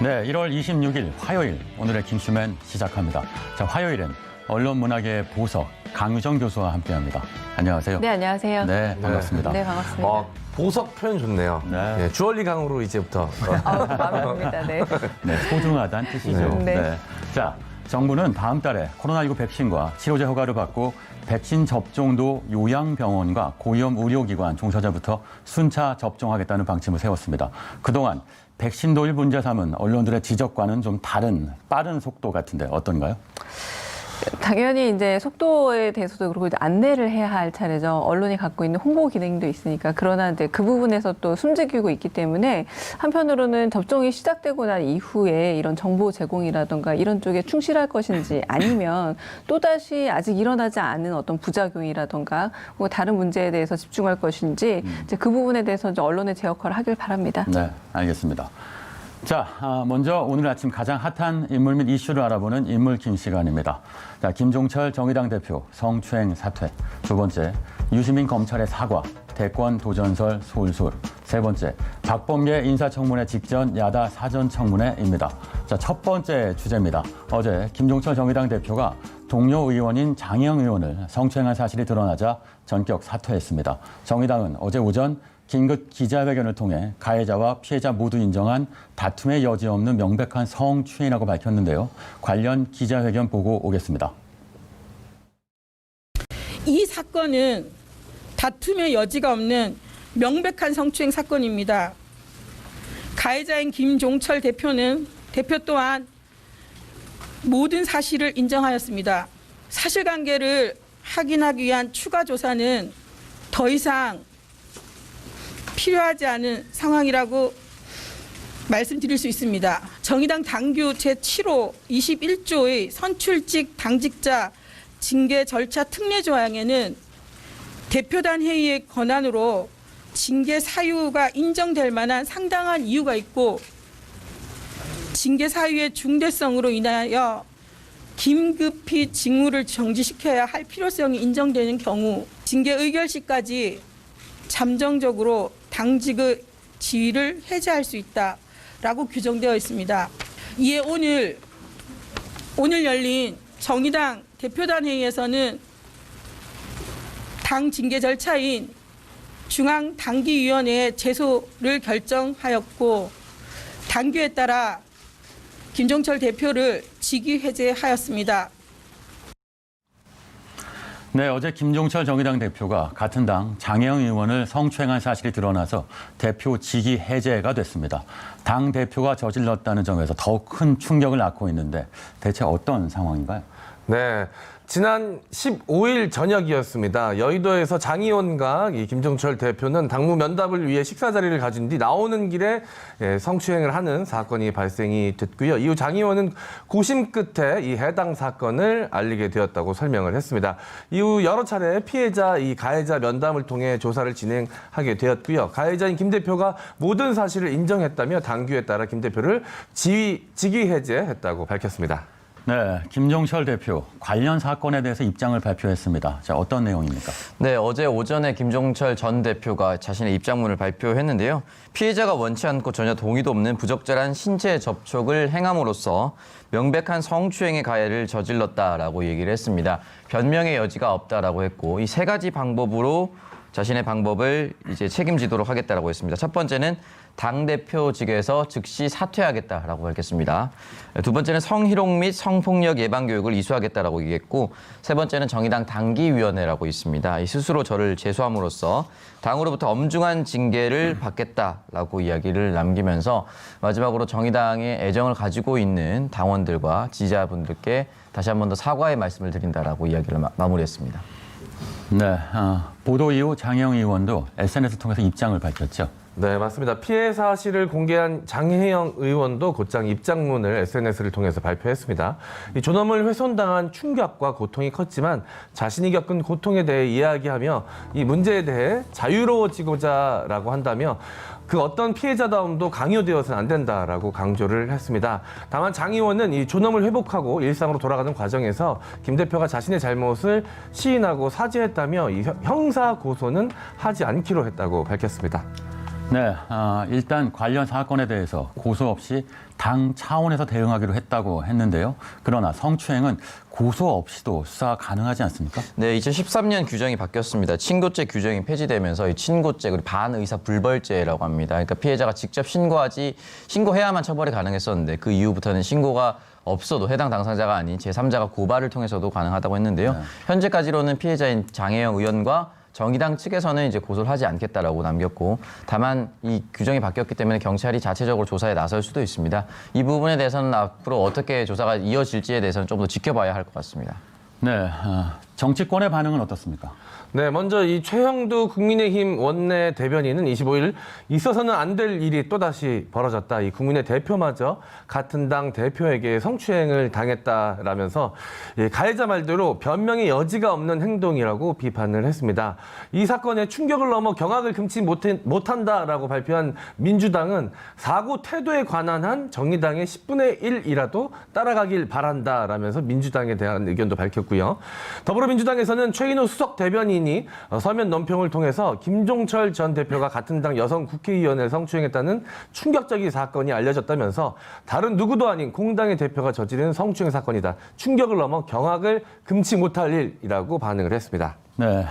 네, 1월 26일 화요일 오늘의 킹슈맨 시작합니다. 자, 화요일엔 언론문학의 보석 강유정 교수와 함께합니다. 안녕하세요. 네, 안녕하세요. 네, 반갑습니다. 네, 반갑습니다. 보석 표현 좋네요. 네. 네, 주얼리 강으로 이제부터. 마음에 듭니다. 네. 네, 소중하다는 뜻이죠. 네. 자, 정부는 다음 달에 코로나19 백신과 치료제 허가를 받고 백신 접종도 요양병원과 고위험 의료기관 종사자부터 순차 접종하겠다는 방침을 세웠습니다. 그동안 백신 도입 문제 삼은 언론들의 지적과는 좀 다른 빠른 속도 같은데 어떤가요? 당연히 이제 속도에 대해서도 그렇고 이제 안내를 해야 할 차례죠. 언론이 갖고 있는 홍보 기능도 있으니까. 그러나 이제 그 부분에서 또 숨지키고 있기 때문에 한편으로는 접종이 시작되고 난 이후에 이런 정보 제공이라든가 이런 쪽에 충실할 것인지 아니면 또다시 아직 일어나지 않은 어떤 부작용이라든가 혹은 다른 문제에 대해서 집중할 것인지 이제 그 부분에 대해서 이제 언론의 제 역할을 하길 바랍니다. 네, 알겠습니다. 자, 먼저 오늘 아침 가장 핫한 인물 및 이슈를 알아보는 인물킴 시간입니다. 자, 김종철 정의당 대표 성추행 사퇴. 두 번째, 유시민 검찰의 사과. 대권 도전설 솔솔. 세 번째, 박범계 인사청문회 직전 야다 사전청문회입니다. 자, 첫 번째 주제입니다. 어제 김종철 정의당 대표가 동료 의원인 장혜영 의원을 성추행한 사실이 드러나자 전격 사퇴했습니다. 정의당은 어제 오전 긴급 기자회견을 통해 가해자와 피해자 모두 인정한 다툼의 여지 없는 명백한 성추행이라고 밝혔는데요. 관련 기자회견 보고 오겠습니다. 이 사건은 다툼의 여지가 없는 명백한 성추행 사건입니다. 가해자인 김종철 대표 또한 모든 사실을 인정하였습니다. 사실관계를 확인하기 위한 추가 조사는 더 이상 필요하지 않은 상황이라고 말씀드릴 수 있습니다. 정의당 당규 제7호 21조의 선출직 당직자 징계 절차 특례 조항에는 대표단 회의의 권한으로 징계 사유가 인정될 만한 상당한 이유가 있고 징계 사유의 중대성으로 인하여 긴급히 직무를 정지시켜야 할 필요성이 인정되는 경우 징계 의결 시까지 잠정적으로 당직의 지위를 해제할 수 있다라고 규정되어 있습니다. 이에 오늘 열린 정의당 대표단 회의에서는 당 징계 절차인 중앙당기위원회의 제소를 결정하였고 당규에 따라 김종철 대표를 직위 해제하였습니다. 네, 어제 김종철 정의당 대표가 같은 당 장혜영 의원을 성추행한 사실이 드러나서 대표 직위 해제가 됐습니다. 당 대표가 저질렀다는 점에서 더욱 큰 충격을 낳고 있는데 대체 어떤 상황인가요? 네. 지난 15일 저녁이었습니다. 여의도에서 장 의원과 김종철 대표는 당무 면담을 위해 식사 자리를 가진 뒤 나오는 길에 성추행을 하는 사건이 발생이 됐고요. 이후 장 의원은 고심 끝에 이 해당 사건을 알리게 되었다고 설명을 했습니다. 이후 여러 차례 피해자, 이 가해자 면담을 통해 조사를 진행하게 되었고요. 가해자인 김 대표가 모든 사실을 인정했다며 당규에 따라 김 대표를 직위 해제했다고 밝혔습니다. 네, 김종철 대표 관련 사건에 대해서 입장을 발표했습니다. 자, 어떤 내용입니까? 네, 어제 오전에 김종철 전 대표가 자신의 입장문을 발표했는데요. 피해자가 원치 않고 전혀 동의도 없는 부적절한 신체 접촉을 행함으로써 명백한 성추행의 가해를 저질렀다라고 얘기를 했습니다. 변명의 여지가 없다라고 했고 이 세 가지 방법으로 자신의 방법을 이제 책임지도록 하겠다라고 했습니다. 첫 번째는 당대표직에서 즉시 사퇴하겠다라고 밝혔습니다. 두 번째는 성희롱 및 성폭력 예방 교육을 이수하겠다라고 얘기했고 세 번째는 정의당 당기위원회라고 있습니다. 스스로 저를 제소함으로써 당으로부터 엄중한 징계를 받겠다라고 이야기를 남기면서 마지막으로 정의당의 애정을 가지고 있는 당원들과 지지자분들께 다시 한 번 더 사과의 말씀을 드린다라고 이야기를 마무리했습니다. 네, 보도 이후 장혜영 의원도 SNS를 통해서 입장을 밝혔죠. 네, 맞습니다. 피해 사실을 공개한 장혜영 의원도 곧장 입장문을 SNS를 통해서 발표했습니다. 이 존엄을 훼손당한 충격과 고통이 컸지만 자신이 겪은 고통에 대해 이야기하며 이 문제에 대해 자유로워지고자라고 한다며 그 어떤 피해자다움도 강요되어서는 안 된다라고 강조를 했습니다. 다만 장 의원은 이 존엄을 회복하고 일상으로 돌아가는 과정에서 김 대표가 자신의 잘못을 시인하고 사죄했다며 이 형사 고소는 하지 않기로 했다고 밝혔습니다. 네, 일단 관련 사건에 대해서 고소 없이 당 차원에서 대응하기로 했다고 했는데요. 그러나 성추행은 고소 없이도 수사가 가능하지 않습니까? 네, 2013년 규정이 바뀌었습니다. 친고죄 규정이 폐지되면서 이 친고죄 그리고 반의사 불벌죄라고 합니다. 그러니까 피해자가 직접 신고해야만 처벌이 가능했었는데 그 이후부터는 신고가 없어도 해당 당사자가 아닌 제3자가 고발을 통해서도 가능하다고 했는데요. 네. 현재까지로는 피해자인 장혜영 의원과 정의당 측에서는 이제 고소를 하지 않겠다라고 남겼고, 다만 이 규정이 바뀌었기 때문에 경찰이 자체적으로 조사에 나설 수도 있습니다. 이 부분에 대해서는 앞으로 어떻게 조사가 이어질지에 대해서는 좀 더 지켜봐야 할 것 같습니다. 네, 정치권의 반응은 어떻습니까? 네, 먼저 이 최형두 국민의힘 원내 대변인은 25일 있어서는 안 될 일이 또다시 벌어졌다. 이 국민의 대표마저 같은 당 대표에게 성추행을 당했다라면서 가해자 말대로 변명의 여지가 없는 행동이라고 비판을 했습니다. 이 사건에 충격을 넘어 경악을 금치 못한다라고 발표한 민주당은 사고 태도에 관한 한 정의당의 10분의 1이라도 따라가길 바란다라면서 민주당에 대한 의견도 밝혔고요. 더불어민주당에서는 최인호 수석 대변인이 서면 논평을 통해서 김종철 전 대표가 같은 당 여성 국회의원을 성추행했다는 충격적인 사건이 알려졌다면서 다른 누구도 아닌 공당의 대표가 저지른 성추행 사건이다. 충격을 넘어 경악을 금치 못할 일이라고 반응을 했습니다. 네,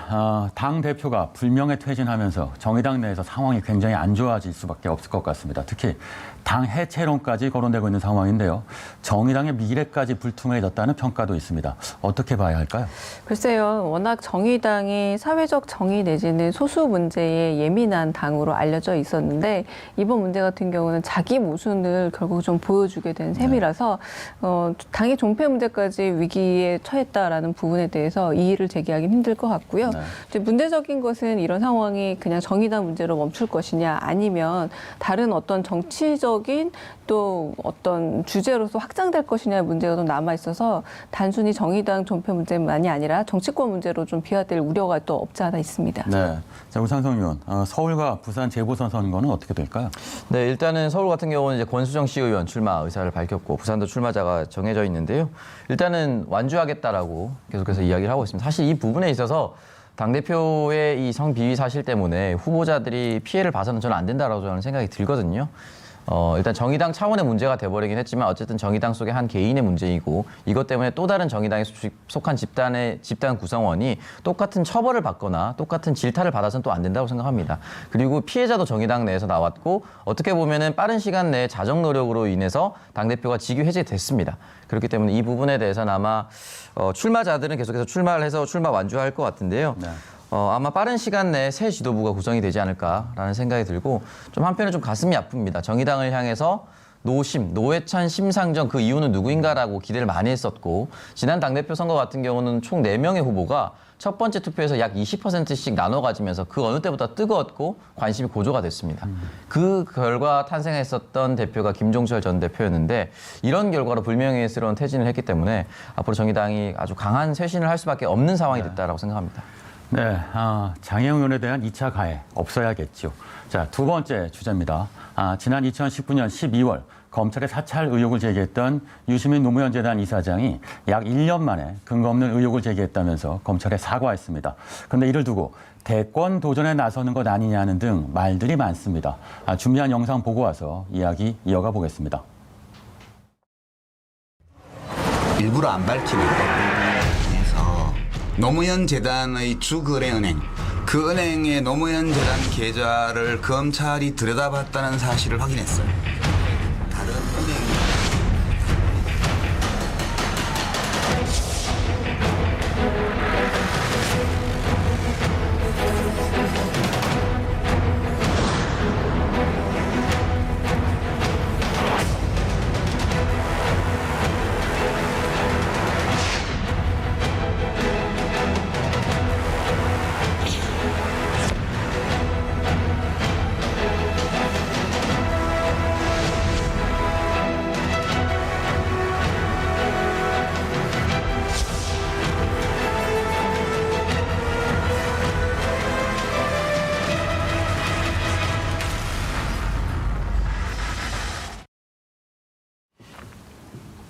당 대표가 불명예 퇴진하면서 정의당 내에서 상황이 굉장히 안 좋아질 수밖에 없을 것 같습니다. 특히 당 해체론까지 거론되고 있는 상황인데요. 정의당의 미래까지 불투명해졌다는 평가도 있습니다. 어떻게 봐야 할까요? 글쎄요, 워낙 정의당이 사회적 정의 내지는 소수 문제에 예민한 당으로 알려져 있었는데 이번 문제 같은 경우는 자기 모순을 결국 좀 보여주게 된 셈이라서 당의 존폐 문제까지 위기에 처했다라는 부분에 대해서 이의를 제기하기는 힘들 것 같고요. 네. 이제 문제적인 것은 이런 상황이 그냥 정의당 문제로 멈출 것이냐 아니면 다른 어떤 정치적인 또 어떤 주제로서 확장될 것이냐의 문제가 좀 남아 있어서 단순히 정의당 존폐 문제만이 아니라 정치권 문제로 좀 비화될 우려가 또 없지 않아 있습니다. 네, 자, 우상성 의원, 서울과 부산 재보선 선거는 어떻게 될까요? 네, 일단은 서울 같은 경우는 이제 권수정 시의원 출마 의사를 밝혔고 부산도 출마자가 정해져 있는데요. 일단은 완주하겠다라고 계속해서 이야기를 하고 있습니다. 사실 이 부분에 있어서 당대표의 이 성비위 사실 때문에 후보자들이 피해를 봐서는 저는 안 된다라고 저는 생각이 들거든요. 일단 정의당 차원의 문제가 돼버리긴 했지만 어쨌든 정의당 속의 한 개인의 문제이고 이것 때문에 또 다른 정의당에 속한 집단 구성원이 똑같은 처벌을 받거나 똑같은 질타를 받아서는 또 안 된다고 생각합니다. 그리고 피해자도 정의당 내에서 나왔고 어떻게 보면은 빠른 시간 내에 자정 노력으로 인해서 당대표가 직위 해제됐습니다. 그렇기 때문에 이 부분에 대해서는 아마 출마자들은 계속해서 출마를 해서 출마 완주할 것 같은데요. 네. 아마 빠른 시간 내에 새 지도부가 구성이 되지 않을까라는 생각이 들고 좀 한편은 좀 가슴이 아픕니다. 정의당을 향해서 노회찬, 심상정 그 이유는 누구인가라고 기대를 많이 했었고 지난 당대표 선거 같은 경우는 총 4명의 후보가 첫 번째 투표에서 약 20%씩 나눠 가지면서 그 어느 때보다 뜨거웠고 관심이 고조가 됐습니다. 그 결과 탄생했었던 대표가 김종철 전 대표였는데 이런 결과로 불명예스러운 퇴진을 했기 때문에 앞으로 정의당이 아주 강한 쇄신을 할 수밖에 없는 상황이 됐다라고 생각합니다. 네, 장혜영 의원에 대한 2차 가해 없어야겠죠. 자, 두 번째 주제입니다. 지난 2019년 12월 검찰의 사찰 의혹을 제기했던 유시민 노무현 재단 이사장이 약 1년 만에 근거 없는 의혹을 제기했다면서 검찰에 사과했습니다. 그런데 이를 두고 대권 도전에 나서는 것 아니냐는 등 말들이 많습니다. 준비한 영상 보고 와서 이야기 이어가 보겠습니다. 일부러 안 밝히는 그래서 노무현 재단의 주거래은행 그 은행의 노무현 재단 계좌를 검찰이 들여다봤다는 사실을 확인했어요. 다른 은행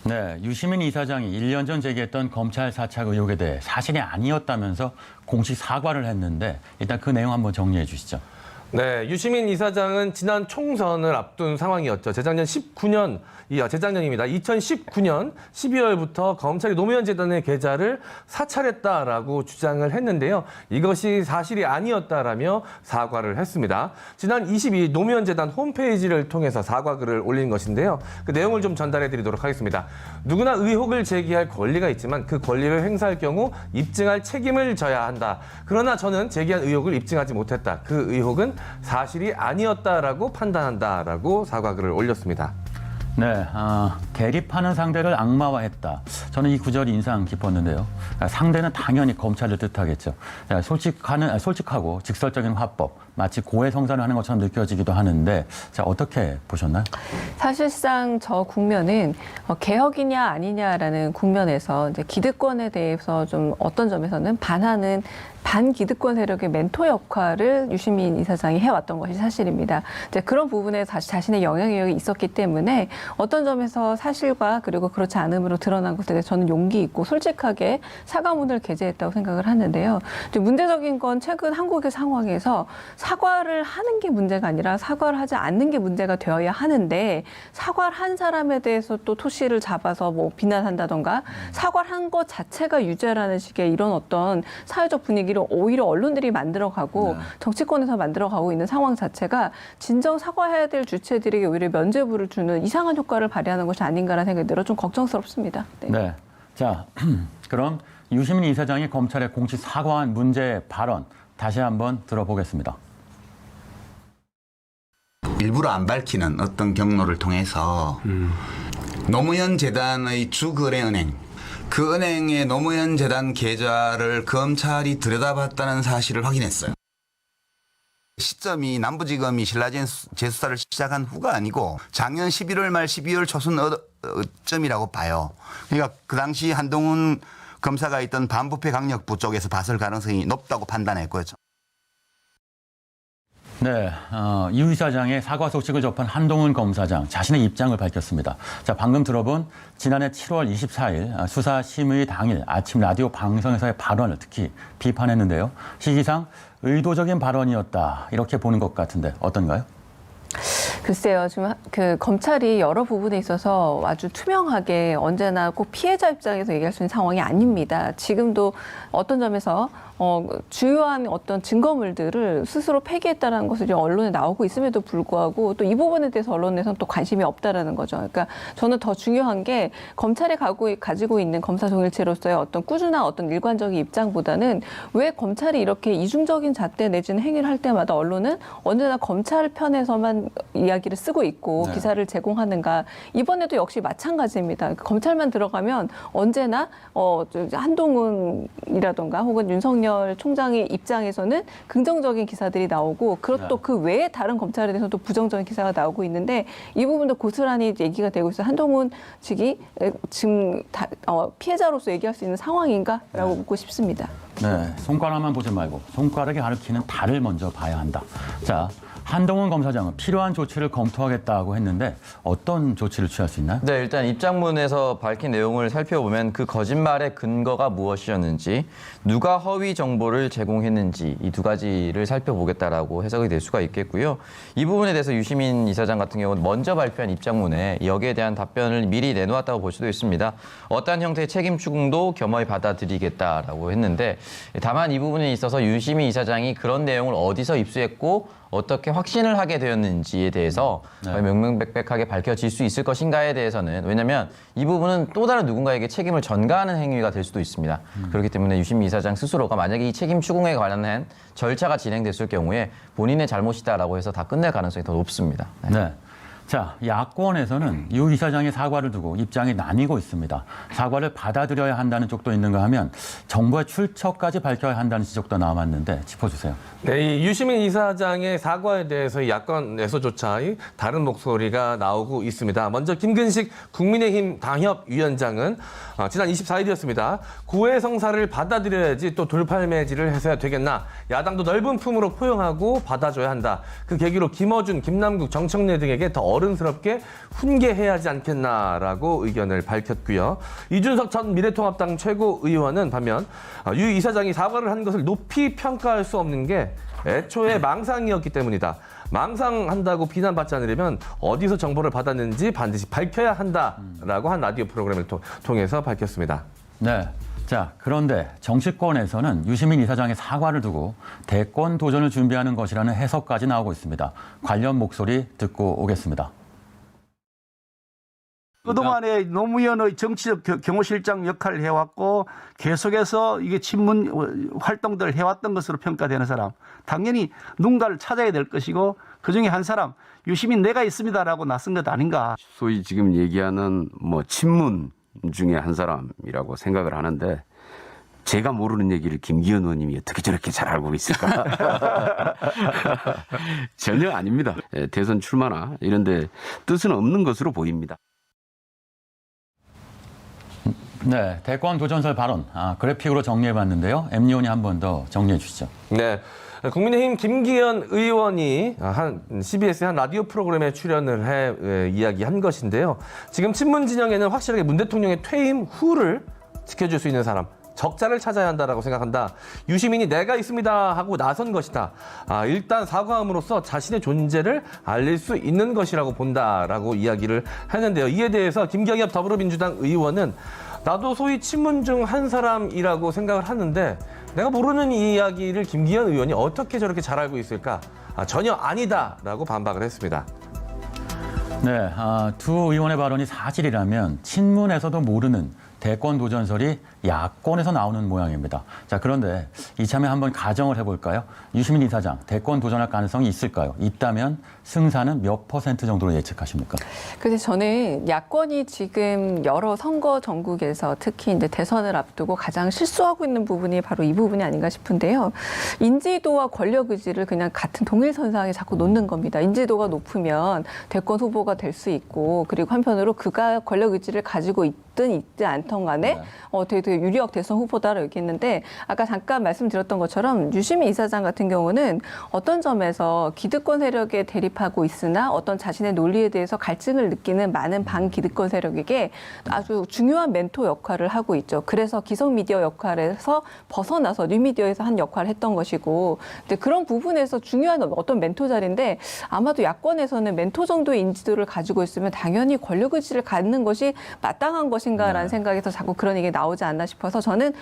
네, 유시민 이사장이 1년 전 제기했던 검찰 사찰 의혹에 대해 사실이 아니었다면서 공식 사과를 했는데 일단 그 내용 한번 정리해 주시죠. 네, 유시민 이사장은 지난 총선을 앞둔 상황이었죠. 재작년입니다. 2019년 12월부터 검찰이 노무현 재단의 계좌를 사찰했다라고 주장을 했는데요. 이것이 사실이 아니었다라며 사과를 했습니다. 지난 22일 노무현 재단 홈페이지를 통해서 사과글을 올린 것인데요. 그 내용을 좀 전달해 드리도록 하겠습니다. 누구나 의혹을 제기할 권리가 있지만 그 권리를 행사할 경우 입증할 책임을 져야 한다. 그러나 저는 제기한 의혹을 입증하지 못했다. 그 의혹은 사실이 아니었다라고 판단한다라고 사과글을 올렸습니다. 네, 대립하는 상대를 악마화했다. 저는 이 구절이 인상 깊었는데요. 상대는 당연히 검찰을 뜻하겠죠. 솔직하고 직설적인 화법, 마치 고해성사를 하는 것처럼 느껴지기도 하는데, 자, 어떻게 보셨나요? 사실상 저 국면은 개혁이냐 아니냐라는 국면에서 이제 기득권에 대해서 좀 어떤 점에서는 반하는 반기득권 세력의 멘토 역할을 유시민 이사장이 해왔던 것이 사실입니다. 이제 그런 부분에 자신의 영향력이 있었기 때문에 어떤 점에서 사실과 그리고 그렇지 않음으로 드러난 것에 대해서 저는 용기 있고 솔직하게 사과문을 게재했다고 생각을 하는데요. 이제 문제적인 건 최근 한국의 상황에서 사과를 하는 게 문제가 아니라 사과를 하지 않는 게 문제가 되어야 하는데 사과를 한 사람에 대해서 또 토시를 잡아서 뭐 비난한다던가 사과를 한 것 자체가 유죄라는 식의 이런 어떤 사회적 분위기를 오히려 언론들이 만들어가고 정치권에서 만들어가고 있는 상황 자체가 진정 사과해야 될 주체들에게 오히려 면죄부를 주는 이상한 효과를 발휘하는 것이 아닌가라는 생각이 들어 좀 걱정스럽습니다. 네. 네. 자, 그럼 유시민 이사장이 검찰에 공식 사과한 문제 발언 다시 한번 들어보겠습니다. 일부러 안 밝히는 어떤 경로를 통해서 노무현 재단의 주거래은행, 그 은행의 노무현 재단 계좌를 검찰이 들여다봤다는 사실을 확인했어요. 시점이 남부지검이 신라재수사를 시작한 후가 아니고 작년 11월 말 12월 초순쯤이라고 봐요. 그러니까 그 당시 한동훈 검사가 있던 반부패 강력부 쪽에서 봤을 가능성이 높다고 판단했고요. 네, 유 이사장의 사과 소식을 접한 한동훈 검사장 자신의 입장을 밝혔습니다. 자, 방금 들어본 지난해 7월 24일 수사심의 당일 아침 라디오 방송에서의 발언을 특히 비판했는데요. 시기상 의도적인 발언이었다 이렇게 보는 것 같은데 어떤가요? 글쎄요, 지금 그 검찰이 여러 부분에 있어서 아주 투명하게 언제나 꼭 피해자 입장에서 얘기할 수 있는 상황이 아닙니다. 지금도 어떤 점에서 주요한 어떤 증거물들을 스스로 폐기했다는 것이 언론에 나오고 있음에도 불구하고 또 이 부분에 대해서 언론에서는 또 관심이 없다라는 거죠. 그러니까 저는 더 중요한 게 검찰이 가지고 있는 검사 동일체로서의 어떤 꾸준한 어떤 일관적인 입장보다는 왜 검찰이 이렇게 이중적인 잣대 내지는 행위를 할 때마다 언론은 언제나 검찰 편에서만 이야기를 쓰고 있고 기사를 제공하는가. 이번에도 역시 마찬가지입니다. 검찰만 들어가면 언제나 한동훈이라던가 혹은 윤석열 총장의 입장에서는 긍정적인 기사들이 나오고 또 그 외에 다른 검찰에 대해서도 부정적인 기사가 나오고 있는데 이 부분도 고스란히 얘기가 되고 있어요. 한동훈 측이 지금 피해자로서 얘기할 수 있는 상황인가라고 묻고 싶습니다. 네, 손가락만 보지 말고 손가락이 가리키는 달을 먼저 봐야 한다. 자, 한동훈 검사장은 필요한 조치를 검토하겠다고 했는데 어떤 조치를 취할 수 있나요? 네, 일단 입장문에서 밝힌 내용을 살펴보면 그 거짓말의 근거가 무엇이었는지, 누가 허위 정보를 제공했는지 이 두 가지를 살펴보겠다라고 해석이 될 수가 있겠고요. 이 부분에 대해서 유시민 이사장 같은 경우는 먼저 발표한 입장문에 여기에 대한 답변을 미리 내놓았다고 볼 수도 있습니다. 어떠한 형태의 책임 추궁도 겸허히 받아들이겠다라고 했는데 다만 이 부분에 있어서 유시민 이사장이 그런 내용을 어디서 입수했고 어떻게 확신을 하게 되었는지에 대해서 명명백백하게 밝혀질 수 있을 것인가에 대해서는 왜냐하면 이 부분은 또 다른 누군가에게 책임을 전가하는 행위가 될 수도 있습니다. 그렇기 때문에 유시민 이사장 스스로가 만약에 이 책임 추궁에 관련한 절차가 진행됐을 경우에 본인의 잘못이다라고 해서 다 끝낼 가능성이 더 높습니다. 네. 자, 야권에서는 유 이사장의 사과를 두고 입장이 나뉘고 있습니다. 사과를 받아들여야 한다는 쪽도 있는가 하면 정부의 출처까지 밝혀야 한다는 지적도 남았는데 짚어주세요. 네, 이 유시민 이사장의 사과에 대해서 야권에서조차 다른 목소리가 나오고 있습니다. 먼저 김근식 국민의힘 당협위원장은 지난 24일이었습니다. 고해성사를 받아들여야지 또 돌팔매질을 해서야 되겠나. 야당도 넓은 품으로 포용하고 받아줘야 한다. 그 계기로 김어준, 김남국, 정청래 등에게 더 어른스럽게 훈계해야 하지 않겠나라고 의견을 밝혔고요. 이준석 전 미래통합당 최고의원은 반면 유 이사장이 사과를 한 것을 높이 평가할 수 없는 게 애초에 망상이었기 때문이다. 망상한다고 비난받지 않으려면 어디서 정보를 받았는지 반드시 밝혀야 한다라고 한 라디오 프로그램을 통해서 밝혔습니다. 네. 자, 그런데 정치권에서는 유시민 이사장의 사과를 두고 대권 도전을 준비하는 것이라는 해석까지 나오고 있습니다. 관련 목소리 듣고 오겠습니다. 그동안에 노무현의 정치적 경호실장 역할을 해왔고 계속해서 이게 친문 활동들을 해왔던 것으로 평가되는 사람. 당연히 누군가를 찾아야 될 것이고 그중에 한 사람 유시민 내가 있습니다라고 나선 것 아닌가. 소위 지금 얘기하는 뭐 친문 중에 한 사람이라고 생각을 하는데 제가 모르는 얘기를 김기현 의원님이 어떻게 저렇게 잘 알고 있을까? 전혀 아닙니다. 대선 출마나 이런 데 뜻은 없는 것으로 보입니다. 네, 대권 도전설 발언 그래픽으로 정리해봤는데요. 엠리온이 한 번 더 정리해 주시죠. 네. 국민의힘 김기현 의원이 CBS의 한 라디오 프로그램에 출연을 해 이야기한 것인데요. 지금 친문 진영에는 확실하게 문 대통령의 퇴임 후를 지켜줄 수 있는 사람, 적자를 찾아야 한다라고 생각한다. 유시민이 내가 있습니다 하고 나선 것이다. 일단 사과함으로써 자신의 존재를 알릴 수 있는 것이라고 본다라고 이야기를 했는데요. 이에 대해서 김경엽 더불어민주당 의원은 나도 소위 친문 중 한 사람이라고 생각을 하는데 내가 모르는 이야기를 김기현 의원이 어떻게 저렇게 잘 알고 있을까? 전혀 아니다라고 반박을 했습니다. 네, 두 의원의 발언이 사실이라면 친문에서도 모르는 대권 도전설이 야권에서 나오는 모양입니다. 자, 그런데 이참에 한번 가정을 해볼까요? 유시민 이사장 대권 도전할 가능성이 있을까요? 있다면 승산은 몇 % 정도로 예측하십니까? 그래서 저는 야권이 지금 여러 선거 전국에서 특히 이제 대선을 앞두고 가장 실수하고 있는 부분이 바로 이 부분이 아닌가 싶은데요. 인지도와 권력 의지를 그냥 같은 동일선상에 자꾸 놓는 겁니다. 인지도가 높으면 대권 후보가 될 수 있고 그리고 한편으로 그가 권력 의지를 가지고 있든 있지 않던 간에 되게 유력 대선 후보다라고 얘기했는데 아까 잠깐 말씀드렸던 것처럼 유시민 이사장 같은 경우는 어떤 점에서 기득권 세력에 대립하고 있으나 어떤 자신의 논리에 대해서 갈증을 느끼는 많은 반기득권 세력에게 아주 중요한 멘토 역할을 하고 있죠. 그래서 기성 미디어 역할에서 벗어나서 뉴미디어에서 한 역할을 했던 것이고 근데 그런 부분에서 중요한 어떤 멘토 자리인데 아마도 야권에서는 멘토 정도의 인지도를 가지고 있으면 당연히 권력 의지를 갖는 것이 마땅한 것인가라는 생각에서 자꾸 그런 얘기 나오지 않나 싶어서 저는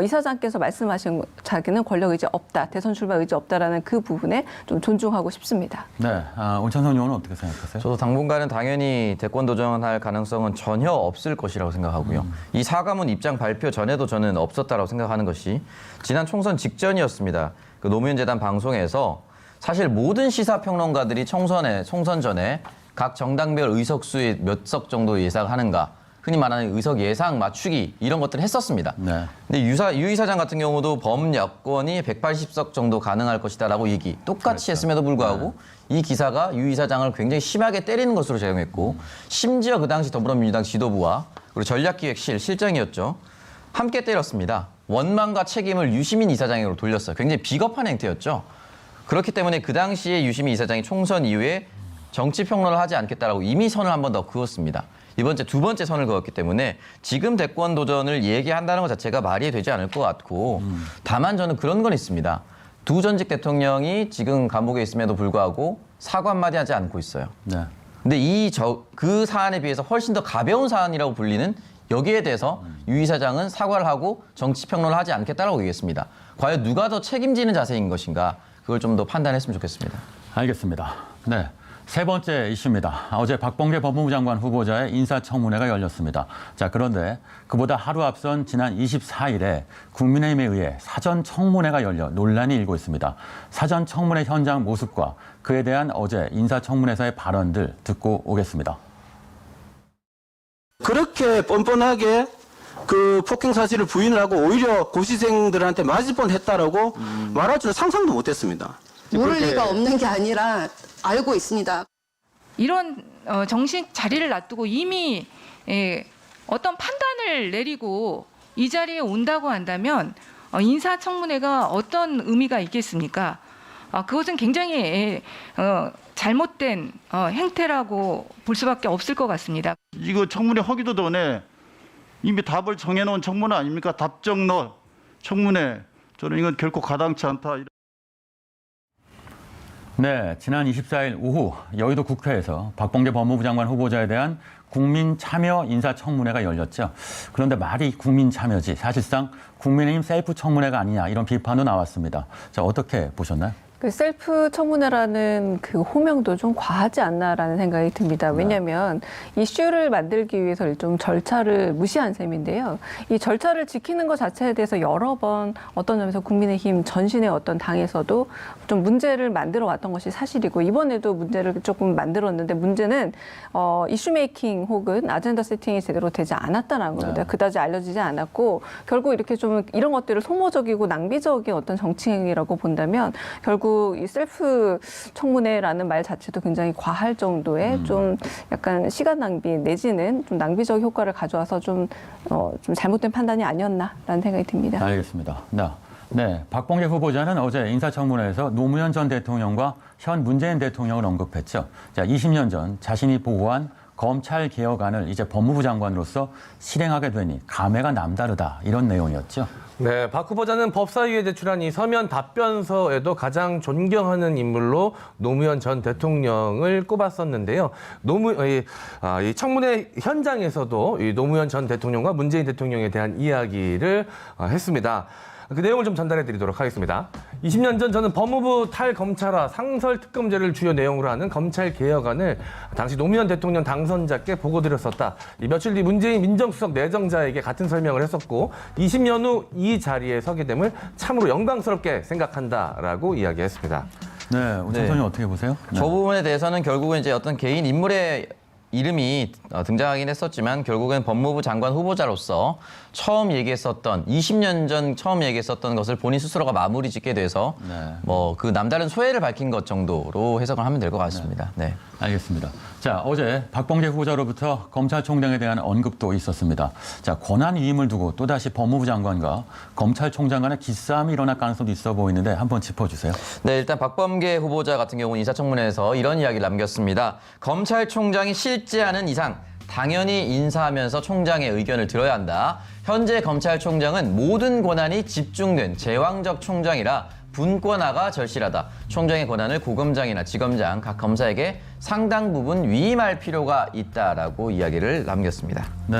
이사장께서 말씀하신 자기는 권력 의지 없다, 대선 출마 의지 없다라는 그 부분에 좀 존중하고 싶습니다. 네, 온찬성 의원은 어떻게 생각하세요? 저도 당분간은 당연히 대권 도전할 가능성은 전혀 없을 것이라고 생각하고요. 이 사과문 입장 발표 전에도 저는 없었다라고 생각하는 것이 지난 총선 직전이었습니다. 그 노무현 재단 방송에서 사실 모든 시사평론가들이 총선 전에 각 정당별 의석수의 몇 석 정도 예상하는가 흔히 말하는 의석 예상 맞추기 이런 것들을 했었습니다. 네. 근데 유 이사장 같은 경우도 범여권이 180석 정도 가능할 것이다라고 얘기 똑같이 했음에도 불구하고 이 기사가 유 이사장을 굉장히 심하게 때리는 것으로 작용했고 심지어 그 당시 더불어민주당 지도부와 그리고 전략기획실 실장이었죠. 함께 때렸습니다. 원망과 책임을 유시민 이사장으로 돌렸어요. 굉장히 비겁한 행태였죠. 그렇기 때문에 그 당시에 유시민 이사장이 총선 이후에 정치평론을 하지 않겠다라고 이미 선을 한 번 더 그었습니다. 두 번째 선을 그었기 때문에 지금 대권 도전을 얘기한다는 것 자체가 말이 되지 않을 것 같고 다만 저는 그런 건 있습니다. 두 전직 대통령이 지금 감옥에 있음에도 불구하고 사과 한마디 하지 않고 있어요. 네. 근데 그 사안에 비해서 훨씬 더 가벼운 사안이라고 불리는 여기에 대해서 유 이사장은 사과를 하고 정치평론을 하지 않겠다라고 얘기했습니다. 과연 누가 더 책임지는 자세인 것인가 그걸 좀 더 판단했으면 좋겠습니다. 알겠습니다. 네. 세 번째 이슈입니다. 어제 박범계 법무부 장관 후보자의 인사청문회가 열렸습니다. 자, 그런데 그보다 하루 앞선 지난 24일에 국민의힘에 의해 사전청문회가 열려 논란이 일고 있습니다. 사전청문회 현장 모습과 그에 대한 어제 인사청문회에서의 발언들 듣고 오겠습니다. 그렇게 뻔뻔하게 그 폭행 사실을 부인을 하고 오히려 고시생들한테 맞을 뻔했다라고 말할 줄은 상상도 못했습니다. 모를 리가 없는 게 아니라 알고 있습니다. 이런 정식 자리를 놔두고 이미 어떤 판단을 내리고 이 자리에 온다고 한다면 인사청문회가 어떤 의미가 있겠습니까? 그것은 굉장히 잘못된 행태라고 볼 수밖에 없을 것 같습니다. 이거 청문회 하기도 전에 이미 답을 정해놓은 청문회 아닙니까? 답정너 청문회. 저는 이건 결코 가당치 않다. 네, 지난 24일 오후 여의도 국회에서 박범계 법무부 장관 후보자에 대한 국민 참여 인사청문회가 열렸죠. 그런데 말이 국민 참여지 사실상 국민의힘 셀프 청문회가 아니냐 이런 비판도 나왔습니다. 자, 어떻게 보셨나요? 그 셀프 청문회라는 그 호명도 좀 과하지 않나라는 생각이 듭니다. 왜냐하면 이슈를 만들기 위해서 좀 절차를 무시한 셈인데요. 이 절차를 지키는 것 자체에 대해서 여러 번 어떤 점에서 국민의힘 전신의 어떤 당에서도 좀 문제를 만들어 왔던 것이 사실이고 이번에도 문제를 조금 만들었는데 문제는 이슈 메이킹 혹은 아젠다 세팅이 제대로 되지 않았다는 겁니다. 그다지 알려지지 않았고 결국 이렇게 좀 이런 것들을 소모적이고 낭비적인 어떤 정치 행위라고 본다면 결국 이 셀프 청문회라는 말 자체도 굉장히 과할 정도의 좀 약간 시간 낭비 내지는 좀 낭비적 효과를 가져와서 좀 잘못된 판단이 아니었나라는 생각이 듭니다. 알겠습니다. 네, 박범계 후보자는 어제 인사청문회에서 노무현 전 대통령과 현 문재인 대통령을 언급했죠. 자, 20년 전 자신이 보고한 검찰 개혁안을 이제 법무부 장관으로서 실행하게 되니 감회가 남다르다 이런 내용이었죠. 네, 박 후보자는 법사위에 제출한 이 서면 답변서에도 가장 존경하는 인물로 노무현 전 대통령을 꼽았었는데요. 이 청문회 현장에서도 이 노무현 전 대통령과 문재인 대통령에 대한 이야기를 했습니다. 그 내용을 좀 전달해 드리도록 하겠습니다. 20년 전 저는 법무부 탈검찰화 상설특검제를 주요 내용으로 하는 검찰개혁안을 당시 노무현 대통령 당선자께 보고드렸었다. 며칠 뒤 문재인 민정수석 내정자에게 같은 설명을 했었고 20년 후 이 자리에 서게 됨을 참으로 영광스럽게 생각한다라고 이야기했습니다. 네, 우찬 어떻게 보세요? 네. 저 부분에 대해서는 결국은 이제 어떤 개인 인물의 이름이 등장하긴 했었지만 결국엔 법무부 장관 후보자로서 처음 얘기했었던 20년 전 처음 얘기했었던 것을 본인 스스로가 마무리 짓게 돼서 뭐 그 남다른 소회를 밝힌 것 정도로 해석을 하면 될 것 같습니다. 네. 알겠습니다. 자, 어제 박범계 후보자로부터 검찰총장에 대한 언급도 있었습니다. 자, 권한 위임을 두고 또다시 법무부 장관과 검찰총장 간의 기싸움이 일어날 가능성도 있어 보이는데 한번 짚어주세요. 네, 일단 박범계 후보자 같은 경우는 인사청문회에서 이런 이야기를 남겼습니다. 검찰총장이 실제하는 이상 당연히 인사하면서 총장의 의견을 들어야 한다. 현재 검찰총장은 모든 권한이 집중된 제왕적 총장이라 분권화가 절실하다. 총장의 권한을 고검장이나 지검장, 각 검사에게 상당 부분 위임할 필요가 있다라고 이야기를 남겼습니다. 네,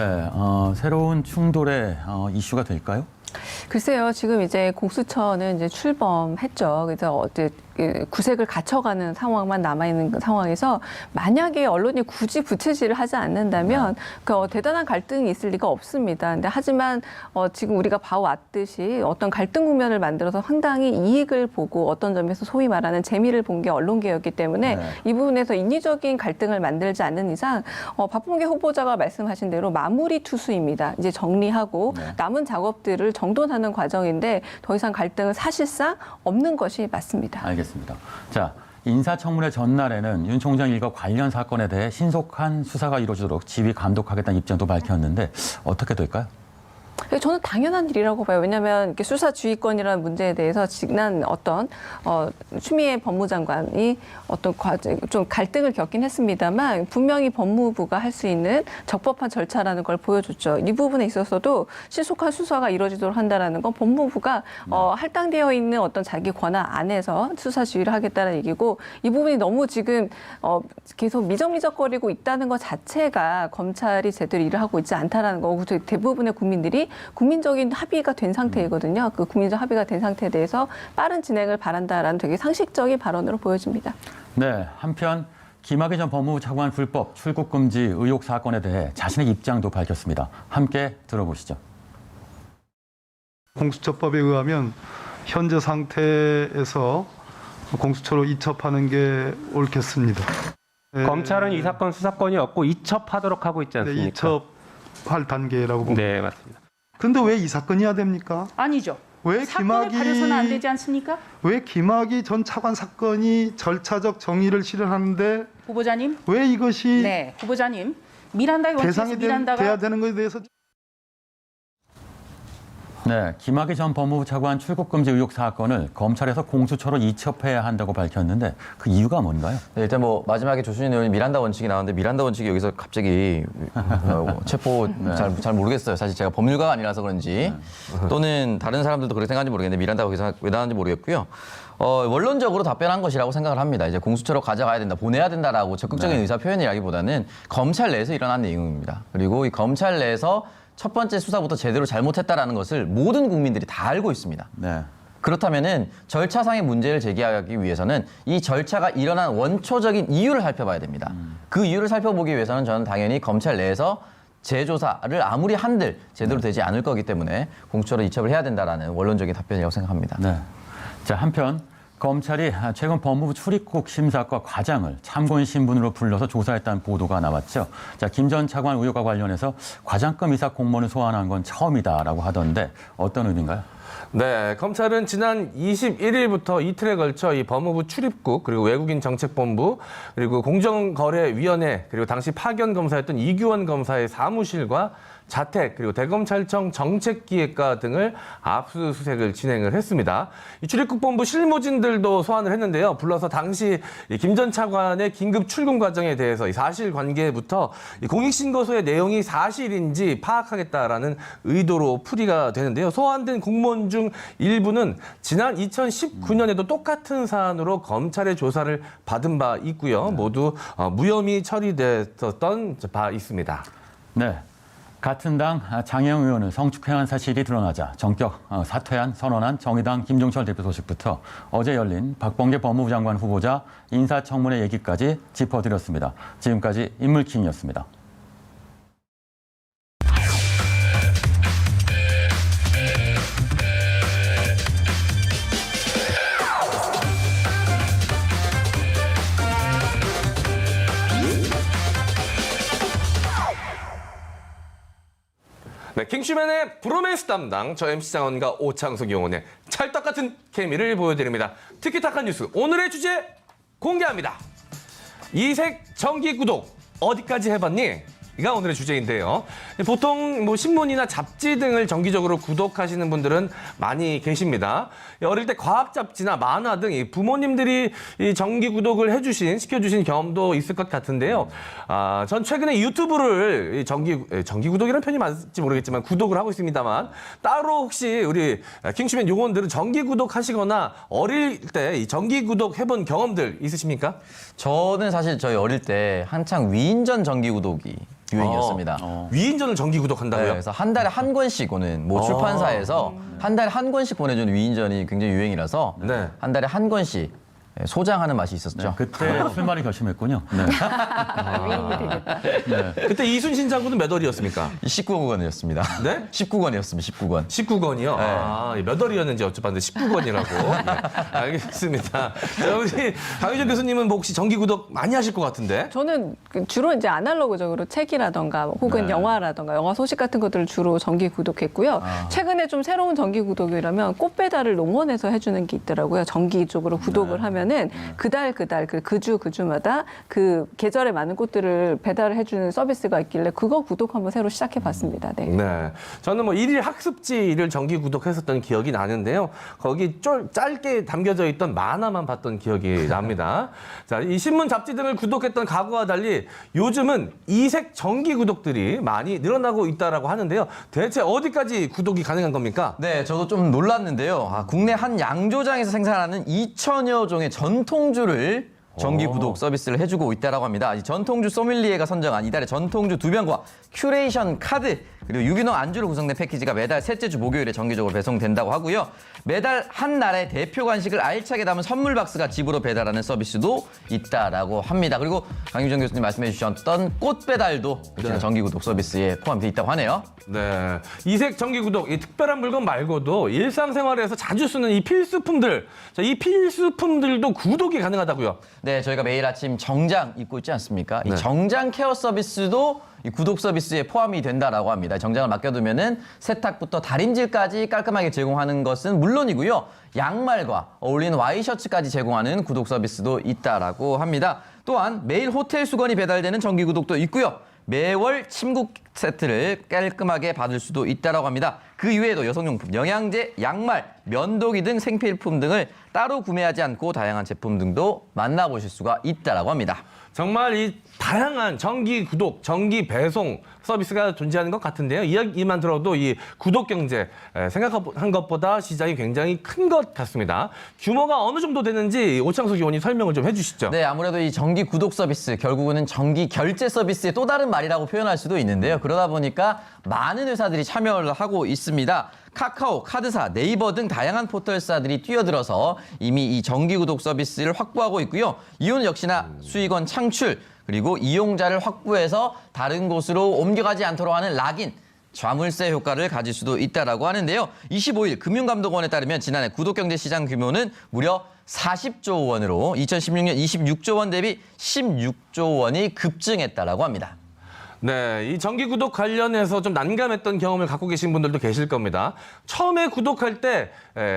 새로운 충돌의 이슈가 될까요? 글쎄요, 지금 이제 공수처는 이제 출범했죠. 그래서 어제 구색을 갖춰가는 상황만 남아있는 상황에서 만약에 언론이 굳이 부채질을 하지 않는다면 그 대단한 갈등이 있을 리가 없습니다. 근데 하지만 지금 우리가 봐왔듯이 어떤 갈등 국면을 만들어서 상당히 이익을 보고 어떤 점에서 소위 말하는 재미를 본 게 언론개혁이기 때문에 이 부분에서 인위적인 갈등을 만들지 않는 이상 박범계 후보자가 말씀하신 대로 마무리 투수입니다. 이제 정리하고 남은 작업들을 정돈하는 과정인데 더 이상 갈등은 사실상 없는 것이 맞습니다. 알겠습니다. 자, 인사청문회 전날에는 윤 총장 일과 관련 사건에 대해 신속한 수사가 이루어지도록 지휘 감독하겠다는 입장도 밝혔는데 어떻게 될까요? 저는 당연한 일이라고 봐요. 왜냐하면 이렇게 수사 지휘권이라는 문제에 대해서 지난 어떤 추미애 법무장관이 어떤 좀 갈등을 겪긴 했습니다만 분명히 법무부가 할 수 있는 적법한 절차라는 걸 보여줬죠. 이 부분에 있어서도 신속한 수사가 이루어지도록 한다라는 건 법무부가 할당되어 있는 어떤 자기 권한 안에서 수사 지휘를 하겠다는 얘기고 이 부분이 너무 지금 계속 미적미적거리고 있다는 것 자체가 검찰이 제대로 일을 하고 있지 않다라는 거고 대부분의 국민들이 국민적인 합의가 된 상태이거든요. 그 국민적 합의가 된 상태에 대해서 빠른 진행을 바란다라는 되게 상식적인 발언으로 보여집니다. 네, 한편 김학의 전 법무부 차관 불법 출국 금지 의혹 사건에 대해 자신의 입장도 밝혔습니다. 함께 들어보시죠. 공수처법에 의하면 현재 상태에서 공수처로 이첩하는 게 옳겠습니다. 검찰은 이 사건 수사권이 없고 이첩하도록 하고 있지 않습니까? 네, 이첩할 단계라고 봅니다. 네, 맞습니다. 근데 왜 이 사건이어야 됩니까? 아니죠. 왜 사건을 가려서는 안 되지 않습니까? 왜 김학의 전 차관 사건이 절차적 정의를 실현하는데 후보자님? 왜 이것이 네, 후보자님. 미란다의 원칙에서 대상이 미란다가 돼야 되는 것에 대해서 네, 김학의 전 법무부 차관 출국 금지 의혹 사건을 검찰에서 공수처로 이첩해야 한다고 밝혔는데 그 이유가 뭔가요? 네, 일단 뭐 마지막에 조순인 의원이 미란다 원칙이 나왔는데 미란다 원칙이 여기서 갑자기 체포 잘 모르겠어요. 사실 제가 법률가가 아니라서 그런지 또는 다른 사람들도 그렇게 생각하는지 모르겠는데 미란다가 거기서 왜 나왔는지 모르겠고요. 원론적으로 답변한 것이라고 생각을 합니다. 이제 공수처로 가져가야 된다, 보내야 된다라고 적극적인 의사 표현이라기보다는 검찰 내에서 일어난 내용입니다. 그리고 이 검찰 내에서 첫 번째 수사부터 제대로 잘못했다라는 것을 모든 국민들이 다 알고 있습니다. 네. 그렇다면은 절차상의 문제를 제기하기 위해서는 이 절차가 일어난 원초적인 이유를 살펴봐야 됩니다. 그 이유를 살펴보기 위해서는 저는 당연히 검찰 내에서 재조사를 아무리 한들 제대로 되지 않을 거기 때문에 공수처로 이첩을 해야 된다라는 원론적인 답변이라고 생각합니다. 네. 자, 한편 검찰이 최근 법무부 출입국 심사과 과장을 참고인 신분으로 불러서 조사했다는 보도가 나왔죠. 자, 김 전 차관 의혹과 관련해서 과장급 이사 공무원을 소환한 건 처음이다라고 하던데 어떤 의미인가요? 네, 검찰은 지난 21일부터 이틀에 걸쳐 이 법무부 출입국 그리고 외국인 정책본부 그리고 공정거래위원회 그리고 당시 파견 검사였던 이규원 검사의 사무실과 자택 그리고 대검찰청 정책기획과 등을 압수수색을 진행을 했습니다. 이 출입국본부 실무진들도 소환을 했는데요. 불러서 당시 김 전 차관의 긴급 출금 과정에 대해서 이 사실관계부터 이 공익신고서의 내용이 사실인지 파악하겠다라는 의도로 풀이가 되는데요. 소환된 공무원 중 일부는 지난 2019년에도 똑같은 사안으로 검찰의 조사를 받은 바 있고요. 모두 무혐의 처리됐었던 바 있습니다. 네. 같은 당 장혜영 의원을 성추행한 사실이 드러나자 전격 사퇴한 선언한 정의당 김종철 대표 소식부터 어제 열린 박범계 법무부 장관 후보자 인사청문회 얘기까지 짚어드렸습니다. 지금까지 인물킹이었습니다. 네, 킹슈맨의 브로맨스 담당 저 MC 장원과 오창석 의원의 찰떡 같은 케미를 보여드립니다. 티키타카 뉴스 오늘의 주제 공개합니다. 이색 정기 구독 어디까지 해봤니? 이가 오늘의 주제인데요. 보통 뭐 신문이나 잡지 등을 정기적으로 구독하시는 분들은 많이 계십니다. 어릴 때 과학 잡지나 만화 등 부모님들이 이 정기 구독을 시켜주신 경험도 있을 것 같은데요. 전 최근에 유튜브를 정기 구독이라는 표현이 맞을지 모르겠지만 구독을 하고 있습니다만 따로 혹시 우리 킹슈맨 요원들은 정기 구독하시거나 어릴 때 이 정기 구독 해본 경험들 있으십니까? 저는 사실 저희 어릴 때 한창 위인전 정기 구독이 유행이었습니다. 위인전을 정기 구독한다고요? 네, 그래서 한 달에 한 권씩 오는 뭐 출판사에서 한 달에 한 권씩 보내주는 위인전이 굉장히 유행이라서 네. 한 달에 한 권씩 소장하는 맛이 있었죠. 네, 그때 출마를 결심했군요. 네. 위인이 되겠다. 네. 그때 이순신 장군은 몇 월이었습니까? 19권이었습니다. 네? 19권이었습니다. 19권. 19권이요? 네. 몇 월이었는지 여쭤봤는데 19권이라고. 네, 알겠습니다. 자, 우리 강유정 교수님은 뭐 혹시 정기 구독 많이 하실 것 같은데? 저는 주로 이제 아날로그적으로 책이라던가 혹은 네. 영화라던가 영화 소식 같은 것들을 주로 정기 구독했고요. 최근에 좀 새로운 정기 구독이라면 꽃 배달을 농원에서 해주는 게 있더라고요. 정기적으로 구독을 하면은 그달 그 주마다 그 계절에 맞는 꽃들을 배달을 해주는 서비스가 있길래 그거 구독 한번 새로 시작해봤습니다. 네. 네. 저는 뭐 일일 학습지를 정기 구독했었던 기억이 나는데요. 거기 짧게 담겨져 있던 만화만 봤던 기억이 납니다. 자, 이 신문 잡지 등을 구독했던 과거와 달리 요즘은 이색 정기 구독들이 많이 늘어나고 있다라고 하는데요. 대체 어디까지 구독이 가능한 겁니까? 네, 저도 좀 놀랐는데요. 국내 한 양조장에서 생산하는 2천여 종의 전통주를 정기 구독 서비스를 해주고 있다고 합니다. 이 전통주 소믈리에가 선정한 이달의 전통주 2병과 큐레이션 카드 그리고 유기농 안주로 구성된 패키지가 매달 셋째 주 목요일에 정기적으로 배송된다고 하고요. 매달 한 나라의 대표 간식을 알차게 담은 선물 박스가 집으로 배달하는 서비스도 있다라고 합니다. 그리고 강유정 교수님 말씀해 주셨던 꽃 배달도 정기 구독 서비스에 포함되어 있다고 하네요. 네. 이색 정기 구독, 이 특별한 물건 말고도 일상생활에서 자주 쓰는 이 필수품들, 자, 이 필수품들도 구독이 가능하다고요? 네, 저희가 매일 아침 정장 입고 있지 않습니까? 이 정장 케어 서비스도 이 구독 서비스에 포함이 된다라고 합니다. 정장을 맡겨두면은 세탁부터 다림질까지 깔끔하게 제공하는 것은 물론이고요. 양말과 어울리는 와이셔츠까지 제공하는 구독 서비스도 있다라고 합니다. 또한 매일 호텔 수건이 배달되는 정기 구독도 있고요. 매월 침구 세트를 깔끔하게 받을 수도 있다고 합니다. 그 이외에도 여성용품, 영양제, 양말, 면도기 등 생필품 등을 따로 구매하지 않고 다양한 제품 등도 만나보실 수가 있다고 합니다. 정말 이 다양한 정기 구독, 정기 배송 서비스가 존재하는 것 같은데요. 이야기만 들어도 이 구독 경제 생각한 것보다 시장이 굉장히 큰 것 같습니다. 규모가 어느 정도 되는지 오창석 의원이 설명을 좀 해주시죠. 네, 아무래도 이 정기 구독 서비스 결국은 정기 결제 서비스의 또 다른 말이라고 표현할 수도 있는데요. 그러다 보니까 많은 회사들이 참여를 하고 있습니다. 카카오, 카드사, 네이버 등 다양한 포털사들이 뛰어들어서 이미 이 정기 구독 서비스를 확보하고 있고요. 이유는 역시나 수익원 창출, 그리고 이용자를 확보해서 다른 곳으로 옮겨가지 않도록 하는 락인, 좌물세 효과를 가질 수도 있다고 하는데요. 25일 금융감독원에 따르면 지난해 구독경제시장 규모는 무려 40조 원으로 2016년 26조 원 대비 16조 원이 급증했다고 합니다. 네, 이 정기 구독 관련해서 좀 난감했던 경험을 갖고 계신 분들도 계실 겁니다. 처음에 구독할 때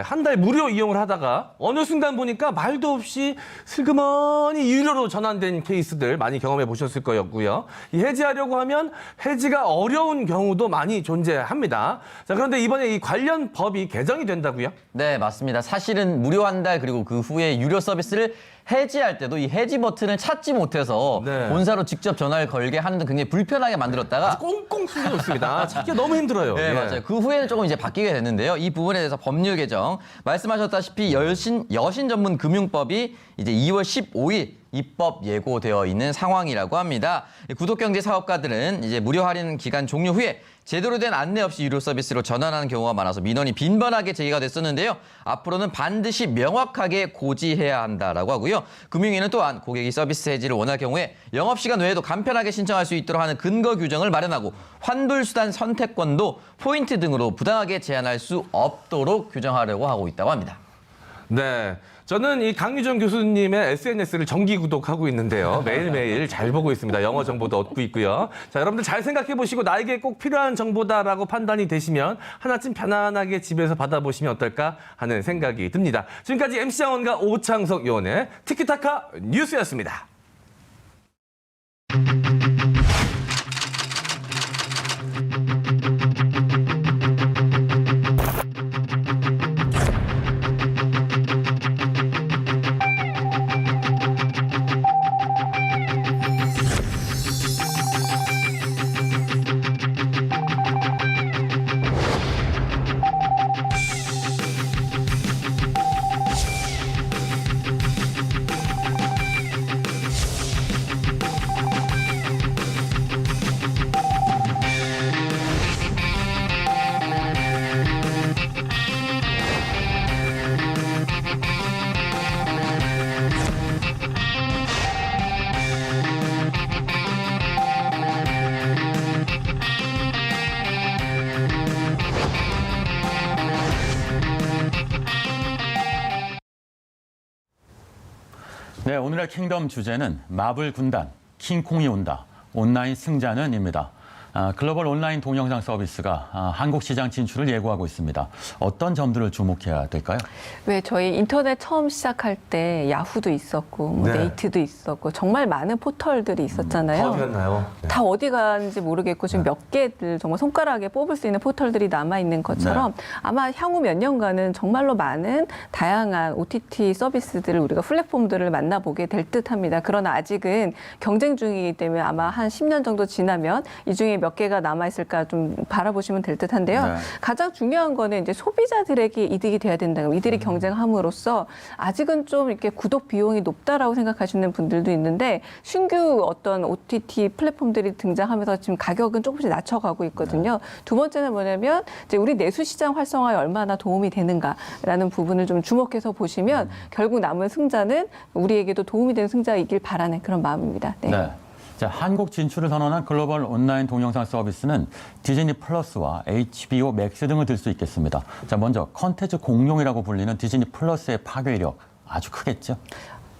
한 달 무료 이용을 하다가 어느 순간 보니까 말도 없이 슬그머니 유료로 전환된 케이스들 많이 경험해 보셨을 거였고요. 이 해지하려고 하면 해지가 어려운 경우도 많이 존재합니다. 자, 그런데 이번에 이 관련 법이 개정이 된다고요? 네, 맞습니다. 사실은 무료 한 달 그리고 그 후에 유료 서비스를 해지할 때도 이 해지 버튼을 찾지 못해서 본사로 직접 전화를 걸게 하는 등 굉장히 불편하게 만들었다가 꽁꽁 숨겨놓습니다. 찾기가 너무 힘들어요. 네, 맞아요. 그 후에는 조금 이제 바뀌게 됐는데요. 이 부분에 대해서 법률 개정 말씀하셨다시피 여신 전문 금융법이 이제 2월 15일 입법 예고되어 있는 상황이라고 합니다. 구독경제 사업가들은 이제 무료 할인 기간 종료 후에 제대로 된 안내 없이 유료 서비스로 전환하는 경우가 많아서 민원이 빈번하게 제기가 됐었는데요. 앞으로는 반드시 명확하게 고지해야 한다라고 하고요. 금융위는 또한 고객이 서비스 해지를 원할 경우에 영업시간 외에도 간편하게 신청할 수 있도록 하는 근거 규정을 마련하고 환불수단 선택권도 포인트 등으로 부당하게 제한할 수 없도록 규정하려고 하고 있다고 합니다. 네. 저는 이 강유정 교수님의 SNS를 정기 구독하고 있는데요. 매일매일 잘 보고 있습니다. 영어 정보도 얻고 있고요. 자, 여러분들 잘 생각해 보시고 나에게 꼭 필요한 정보다라고 판단이 되시면 하나쯤 편안하게 집에서 받아보시면 어떨까 하는 생각이 듭니다. 지금까지 MC 장원과 오창석 의원의 티키타카 뉴스였습니다. 네, 오늘의 킹덤 주제는 마블 군단, 킹콩이 온다, 온라인 승자는입니다. 글로벌 온라인 동영상 서비스가 한국 시장 진출을 예고하고 있습니다. 어떤 점들을 주목해야 될까요? 왜 저희 인터넷 처음 시작할 때 야후도 있었고 뭐 네이트도 있었고 정말 많은 포털들이 있었잖아요. 처음이었나요? 다 어디 가는지 모르겠고 지금 몇 개들 정말 손가락에 뽑을 수 있는 포털들이 남아 있는 것처럼 아마 향후 몇 년간은 정말로 많은 다양한 OTT 서비스들을 우리가 플랫폼들을 만나보게 될 듯합니다. 그러나 아직은 경쟁 중이기 때문에 아마 한 10년 정도 지나면 이 중에 몇 개가 남아있을까 좀 바라보시면 될 듯한데요. 가장 중요한 거는 이제 소비자들에게 이득이 돼야 된다. 이들이 경쟁함으로써 아직은 좀 이렇게 구독 비용이 높다라고 생각하시는 분들도 있는데 신규 어떤 OTT 플랫폼들이 등장하면서 지금 가격은 조금씩 낮춰가고 있거든요. 두 번째는 뭐냐면 이제 우리 내수 시장 활성화에 얼마나 도움이 되는가라는 부분을 좀 주목해서 보시면 결국 남은 승자는 우리에게도 도움이 되는 승자이길 바라는 그런 마음입니다. 네. 자, 한국 진출을 선언한 글로벌 온라인 동영상 서비스는 디즈니 플러스와 HBO 맥스 등을 들 수 있겠습니다. 자, 먼저 컨텐츠 공룡이라고 불리는 디즈니 플러스의 파괴력 아주 크겠죠?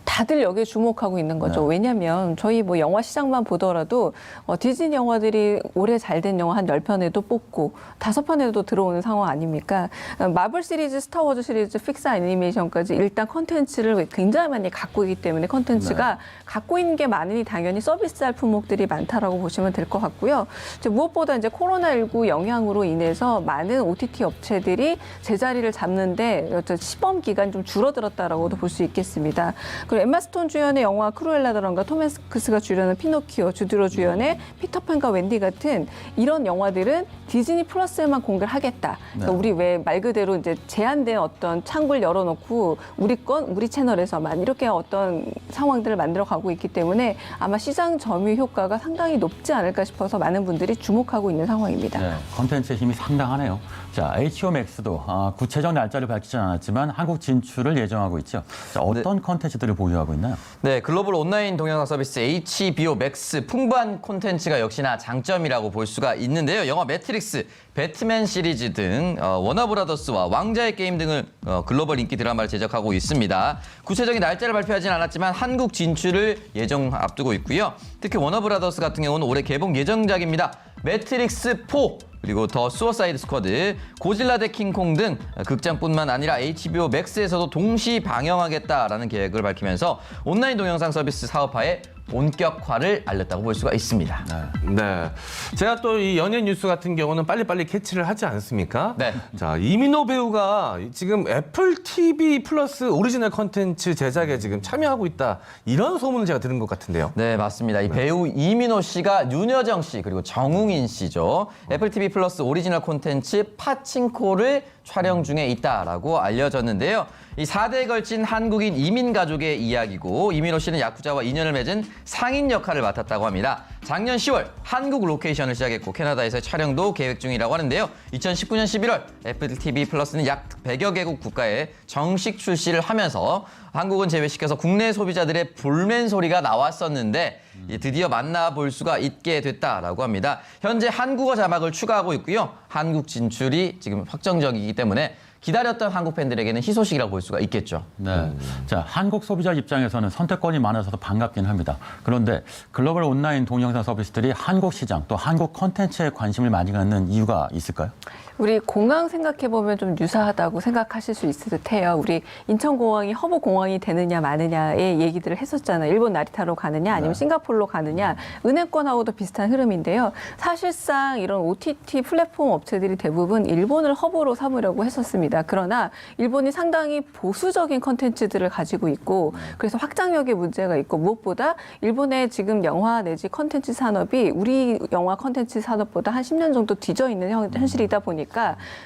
다들 여기에 주목하고 있는 거죠. 왜냐하면 저희 뭐 영화 시장만 보더라도 디즈니 영화들이 올해 잘된 영화 한 10편에도 뽑고 5편에도 들어오는 상황 아닙니까? 마블 시리즈, 스타워즈 시리즈, 픽사 애니메이션까지 일단 컨텐츠를 굉장히 많이 갖고 있기 때문에 컨텐츠가 갖고 있는 게 많으니 당연히 서비스할 품목들이 많다라고 보시면 될 것 같고요. 이제 무엇보다 이제 코로나19 영향으로 인해서 많은 OTT 업체들이 제자리를 잡는데 시범 기간이 좀 줄어들었다라고도 볼 수 있겠습니다. 그리고 엠마 스톤 주연의 영화 크루엘라라던가 톰 행스가 주연의 피노키오, 주드로 주연의 피터팬과 웬디 같은 이런 영화들은 디즈니 플러스에만 공개를 하겠다. 그러니까 우리 왜 말 그대로 이제 제한된 어떤 창구를 열어놓고 우리 채널에서만 이렇게 어떤 상황들을 만들어가고 있기 때문에 아마 시장 점유 효과가 상당히 높지 않을까 싶어서 많은 분들이 주목하고 있는 상황입니다. 네, 컨텐츠의 힘이 상당하네요. 자, HBO Max도 구체적 날짜를 밝히진 않았지만 한국 진출을 예정하고 있죠. 자, 어떤 컨텐츠들을 보유하고 있나요? 네, 글로벌 온라인 동영상 서비스 HBO Max 풍부한 콘텐츠가 역시나 장점이라고 볼 수가 있는데요. 영화 매트릭스, 배트맨 시리즈 등 워너브라더스와 왕자의 게임 등을 글로벌 인기 드라마를 제작하고 있습니다. 구체적인 날짜를 발표하진 않았지만 한국 진출을 예정 앞두고 있고요. 특히 워너브라더스 같은 경우는 올해 개봉 예정작입니다. 매트릭스 4 그리고 더 수어사이드 스쿼드, 고질라 대 킹콩 등 극장뿐만 아니라 HBO Max에서도 동시 방영하겠다라는 계획을 밝히면서 온라인 동영상 서비스 사업화에 본격화를 알렸다고 볼 수가 있습니다. 네. 제가 또 이 연예 뉴스 같은 경우는 빨리빨리 캐치를 하지 않습니까? 네. 자, 이민호 배우가 지금 애플 TV 플러스 오리지널 콘텐츠 제작에 지금 참여하고 있다. 이런 소문을 제가 들은 것 같은데요. 네, 맞습니다. 이 배우 이민호 씨가 윤여정 씨 그리고 정웅인 씨죠. 애플 TV 플러스 오리지널 콘텐츠 파친코를 촬영 중에 있다라고 알려졌는데요. 이 4대에 걸친 한국인 이민 가족의 이야기고 이민호 씨는 야쿠자와 인연을 맺은 상인 역할을 맡았다고 합니다. 작년 10월 한국 로케이션을 시작했고 캐나다에서 촬영도 계획 중이라고 하는데요. 2019년 11월 애플 TV 플러스는 약 100여 개국 국가에 정식 출시를 하면서 한국은 제외시켜서 국내 소비자들의 볼멘 소리가 나왔었는데 드디어 만나볼 수가 있게 됐다라고 합니다. 현재 한국어 자막을 추가하고 있고요. 한국 진출이 지금 확정적이기 때문에 기다렸던 한국 팬들에게는 희소식이라고 볼 수가 있겠죠. 네. 자, 한국 소비자 입장에서는 선택권이 많아서 반갑긴 합니다. 그런데 글로벌 온라인 동영상 서비스들이 한국 시장 또 한국 콘텐츠에 관심을 많이 갖는 이유가 있을까요? 우리 공항 생각해보면 좀 유사하다고 생각하실 수 있을 듯해요. 우리 인천공항이 허브 공항이 되느냐 마느냐의 얘기들을 했었잖아요. 일본 나리타로 가느냐 아니면 싱가포르로 가느냐. 은행권하고도 비슷한 흐름인데요. 사실상 이런 OTT 플랫폼 업체들이 대부분 일본을 허브로 삼으려고 했었습니다. 그러나 일본이 상당히 보수적인 컨텐츠들을 가지고 있고 그래서 확장력에 문제가 있고 무엇보다 일본의 지금 영화 내지 컨텐츠 산업이 우리 영화 컨텐츠 산업보다 한 10년 정도 뒤져 있는 현실이다 보니까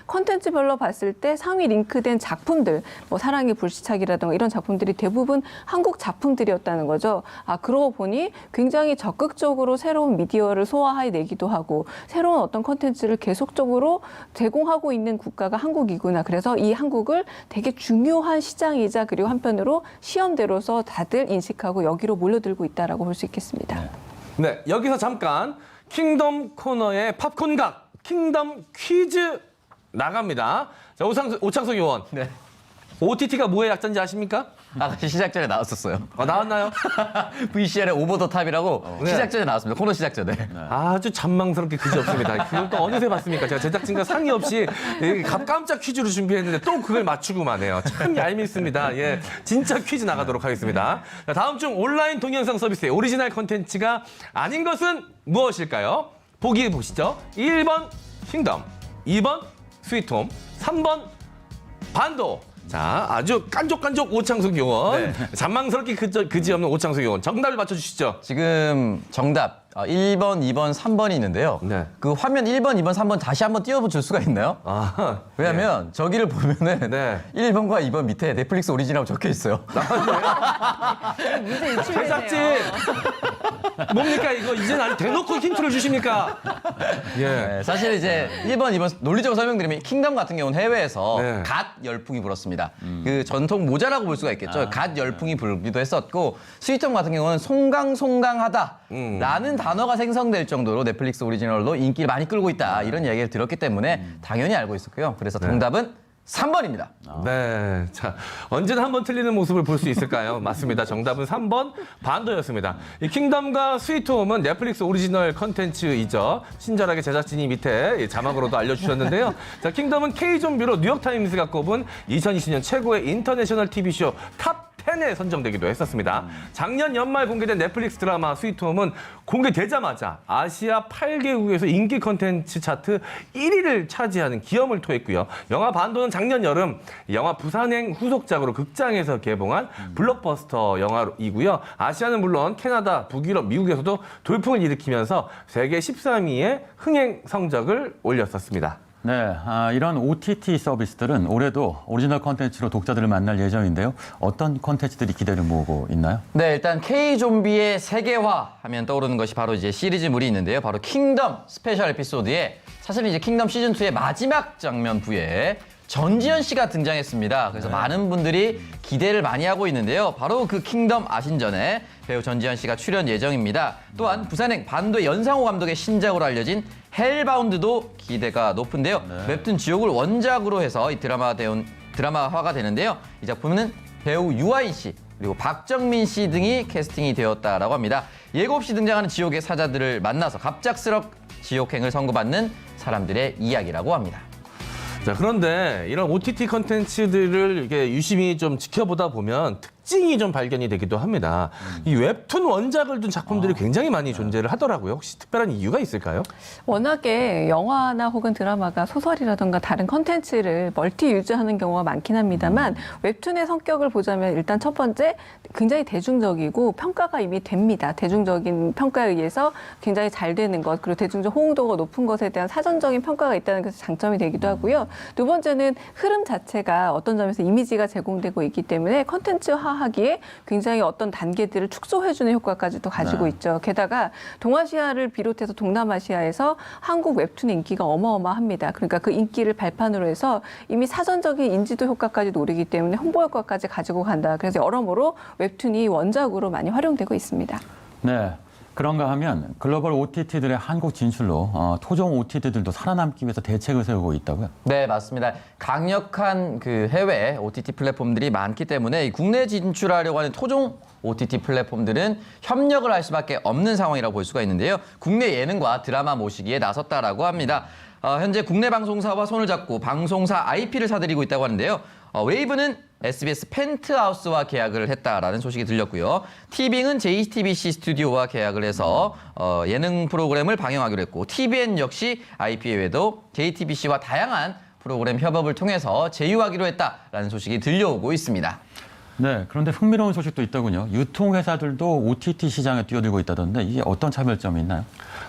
컨텐츠별로 봤을 때 상위 링크된 작품들, 뭐 사랑의 불시착이라든가 이런 작품들이 대부분 한국 작품들이었다는 거죠. 그러고 보니 굉장히 적극적으로 새로운 미디어를 소화해내기도 하고 새로운 어떤 컨텐츠를 계속적으로 제공하고 있는 국가가 한국이구나. 그래서 이 한국을 되게 중요한 시장이자 그리고 한편으로 시험대로서 다들 인식하고 여기로 몰려들고 있다라고 볼 수 있겠습니다. 네, 여기서 잠깐 킹덤 코너의 팝콘각 킹덤 퀴즈 나갑니다. 자, 오창석 의원. 네. OTT가 뭐의 약자인지 아십니까? 시작 전에 나왔었어요. 나왔나요? VCR의 오버 더 탑이라고 네. 시작 전에 나왔습니다. 코너 시작 전에. 아주 잔망스럽게 그지없습니다. 그걸 또 어느새 봤습니까? 제가 제작진과 상의 없이 깜짝 퀴즈를 준비했는데 또 그걸 맞추고만 해요. 참 얄밉습니다. 예, 진짜 퀴즈 나가도록 하겠습니다. 자, 다음 중 온라인 동영상 서비스의 오리지널 콘텐츠가 아닌 것은 무엇일까요? 보기 보시죠. 1번 킹덤, 2번 스위트홈, 3번 반도. 자, 아주 깐족깐족 오창석 의원. 네. 잔망스럽게 그지없는 오창석 의원. 정답을 맞춰주시죠. 지금 정답 1번, 2번, 3번이 있는데요. 네. 그 화면 1번, 2번, 3번 다시 한번 띄워줄 수가 있나요? 왜냐하면 저기를 보면은 1번과 2번 밑에 넷플릭스 오리지널 적혀 있어요. 문제 유출되네요. 제작진 뭡니까 이거 이제는 대놓고 힌트를 주십니까? 예. 네, 사실 이제 1번, 2번 논리적으로 설명드리면 킹덤 같은 경우는 해외에서 갓 열풍이 불었습니다. 그 전통 모자라고 볼 수가 있겠죠. 갓 열풍이 불기도 했었고 스위트홈 같은 경우는 송강송강하다라는 단어가 생성될 정도로 넷플릭스 오리지널로 인기를 많이 끌고 있다 이런 얘기를 들었기 때문에 당연히 알고 있었고요. 그래서 정답은 3번입니다. 네. 자, 언제나 한번 틀리는 모습을 볼 수 있을까요? 맞습니다. 정답은 3번 반도였습니다. 이 킹덤과 스위트홈은 넷플릭스 오리지널 컨텐츠이죠. 친절하게 제작진이 밑에 자막으로도 알려주셨는데요. 자, 킹덤은 K좀비로 뉴욕타임스가 꼽은 2020년 최고의 인터내셔널 TV쇼 탑 10에 선정되기도 했었습니다. 작년 연말 공개된 넷플릭스 드라마 스위트홈은 공개되자마자 아시아 8개국에서 인기 컨텐츠 차트 1위를 차지하는 기염을 토했고요. 영화 반도는 작년 여름 영화 부산행 후속작으로 극장에서 개봉한 블록버스터 영화이고요. 아시아는 물론 캐나다, 북유럽, 미국에서도 돌풍을 일으키면서 세계 13위의 흥행 성적을 올렸었습니다. 네, 이런 OTT 서비스들은 올해도 오리지널 콘텐츠로 독자들을 만날 예정인데요. 어떤 콘텐츠들이 기대를 모으고 있나요? 네, 일단 K-좀비의 세계화 하면 떠오르는 것이 바로 이제 시리즈물이 있는데요. 바로 킹덤 스페셜 에피소드에 사실은 이제 킹덤 시즌2의 마지막 장면부에 전지현 씨가 등장했습니다. 그래서 많은 분들이 기대를 많이 하고 있는데요. 바로 그 킹덤 아신전에 배우 전지현 씨가 출연 예정입니다. 또한 부산행 반도의 연상호 감독의 신작으로 알려진 헬바운드도 기대가 높은데요. 웹툰 지옥을 원작으로 해서 이 드라마화가 되는데요. 이 작품은 배우 유아인 씨 그리고 박정민 씨 등이 캐스팅이 되었다라고 합니다. 예고 없이 등장하는 지옥의 사자들을 만나서 갑작스럽 지옥행을 선고받는 사람들의 이야기라고 합니다. 자, 그런데 이런 OTT 컨텐츠들을 이렇게 유심히 좀 지켜보다 보면 특징이 좀 발견이 되기도 합니다. 이 웹툰 원작을 둔 작품들이 굉장히 많이 존재를 하더라고요. 혹시 특별한 이유가 있을까요? 워낙에 영화나 혹은 드라마가 소설이라던가 다른 컨텐츠를 멀티 유즈하는 경우가 많긴 합니다만 웹툰의 성격을 보자면 일단 첫 번째 굉장히 대중적이고 평가가 이미 됩니다. 대중적인 평가에 의해서 굉장히 잘 되는 것 그리고 대중적 호응도가 높은 것에 대한 사전적인 평가가 있다는 것이 장점이 되기도 하고요. 두 번째는 흐름 자체가 어떤 점에서 이미지가 제공되고 있기 때문에 컨텐츠화하기에 굉장히 어떤 단계들을 축소해주는 효과까지도 가지고 있죠. 게다가 동아시아를 비롯해서 동남아시아에서 한국 웹툰의 인기가 어마어마합니다. 그러니까 그 인기를 발판으로 해서 이미 사전적인 인지도 효과까지 노리기 때문에 홍보 효과까지 가지고 간다. 그래서 여러모로 웹툰이 원작으로 많이 활용되고 있습니다. 네. 그런가 하면 글로벌 OTT들의 한국 진출로 토종 OTT들도 살아남기 위해서 대책을 세우고 있다고요? 네, 맞습니다. 강력한 그 해외 OTT 플랫폼들이 많기 때문에 국내 진출하려고 하는 토종 OTT 플랫폼들은 협력을 할 수밖에 없는 상황이라고 볼 수가 있는데요. 국내 예능과 드라마 모시기에 나섰다라고 합니다. 현재 국내 방송사와 손을 잡고 방송사 IP를 사들이고 있다고 하는데요. 웨이브는 SBS 펜트하우스와 계약을 했다라는 소식이 들렸고요. 티빙은 JTBC 스튜디오와 계약을 해서 예능 프로그램을 방영하기로 했고 TVN 역시 IP 외에도 JTBC와 다양한 프로그램 협업을 통해서 제휴하기로 했다라는 소식이 들려오고 있습니다. 네, 그런데 흥미로운 소식도 있더군요. 유통회사들도 OTT 시장에 뛰어들고 있다던데 이게 어떤 차별점이 있나요?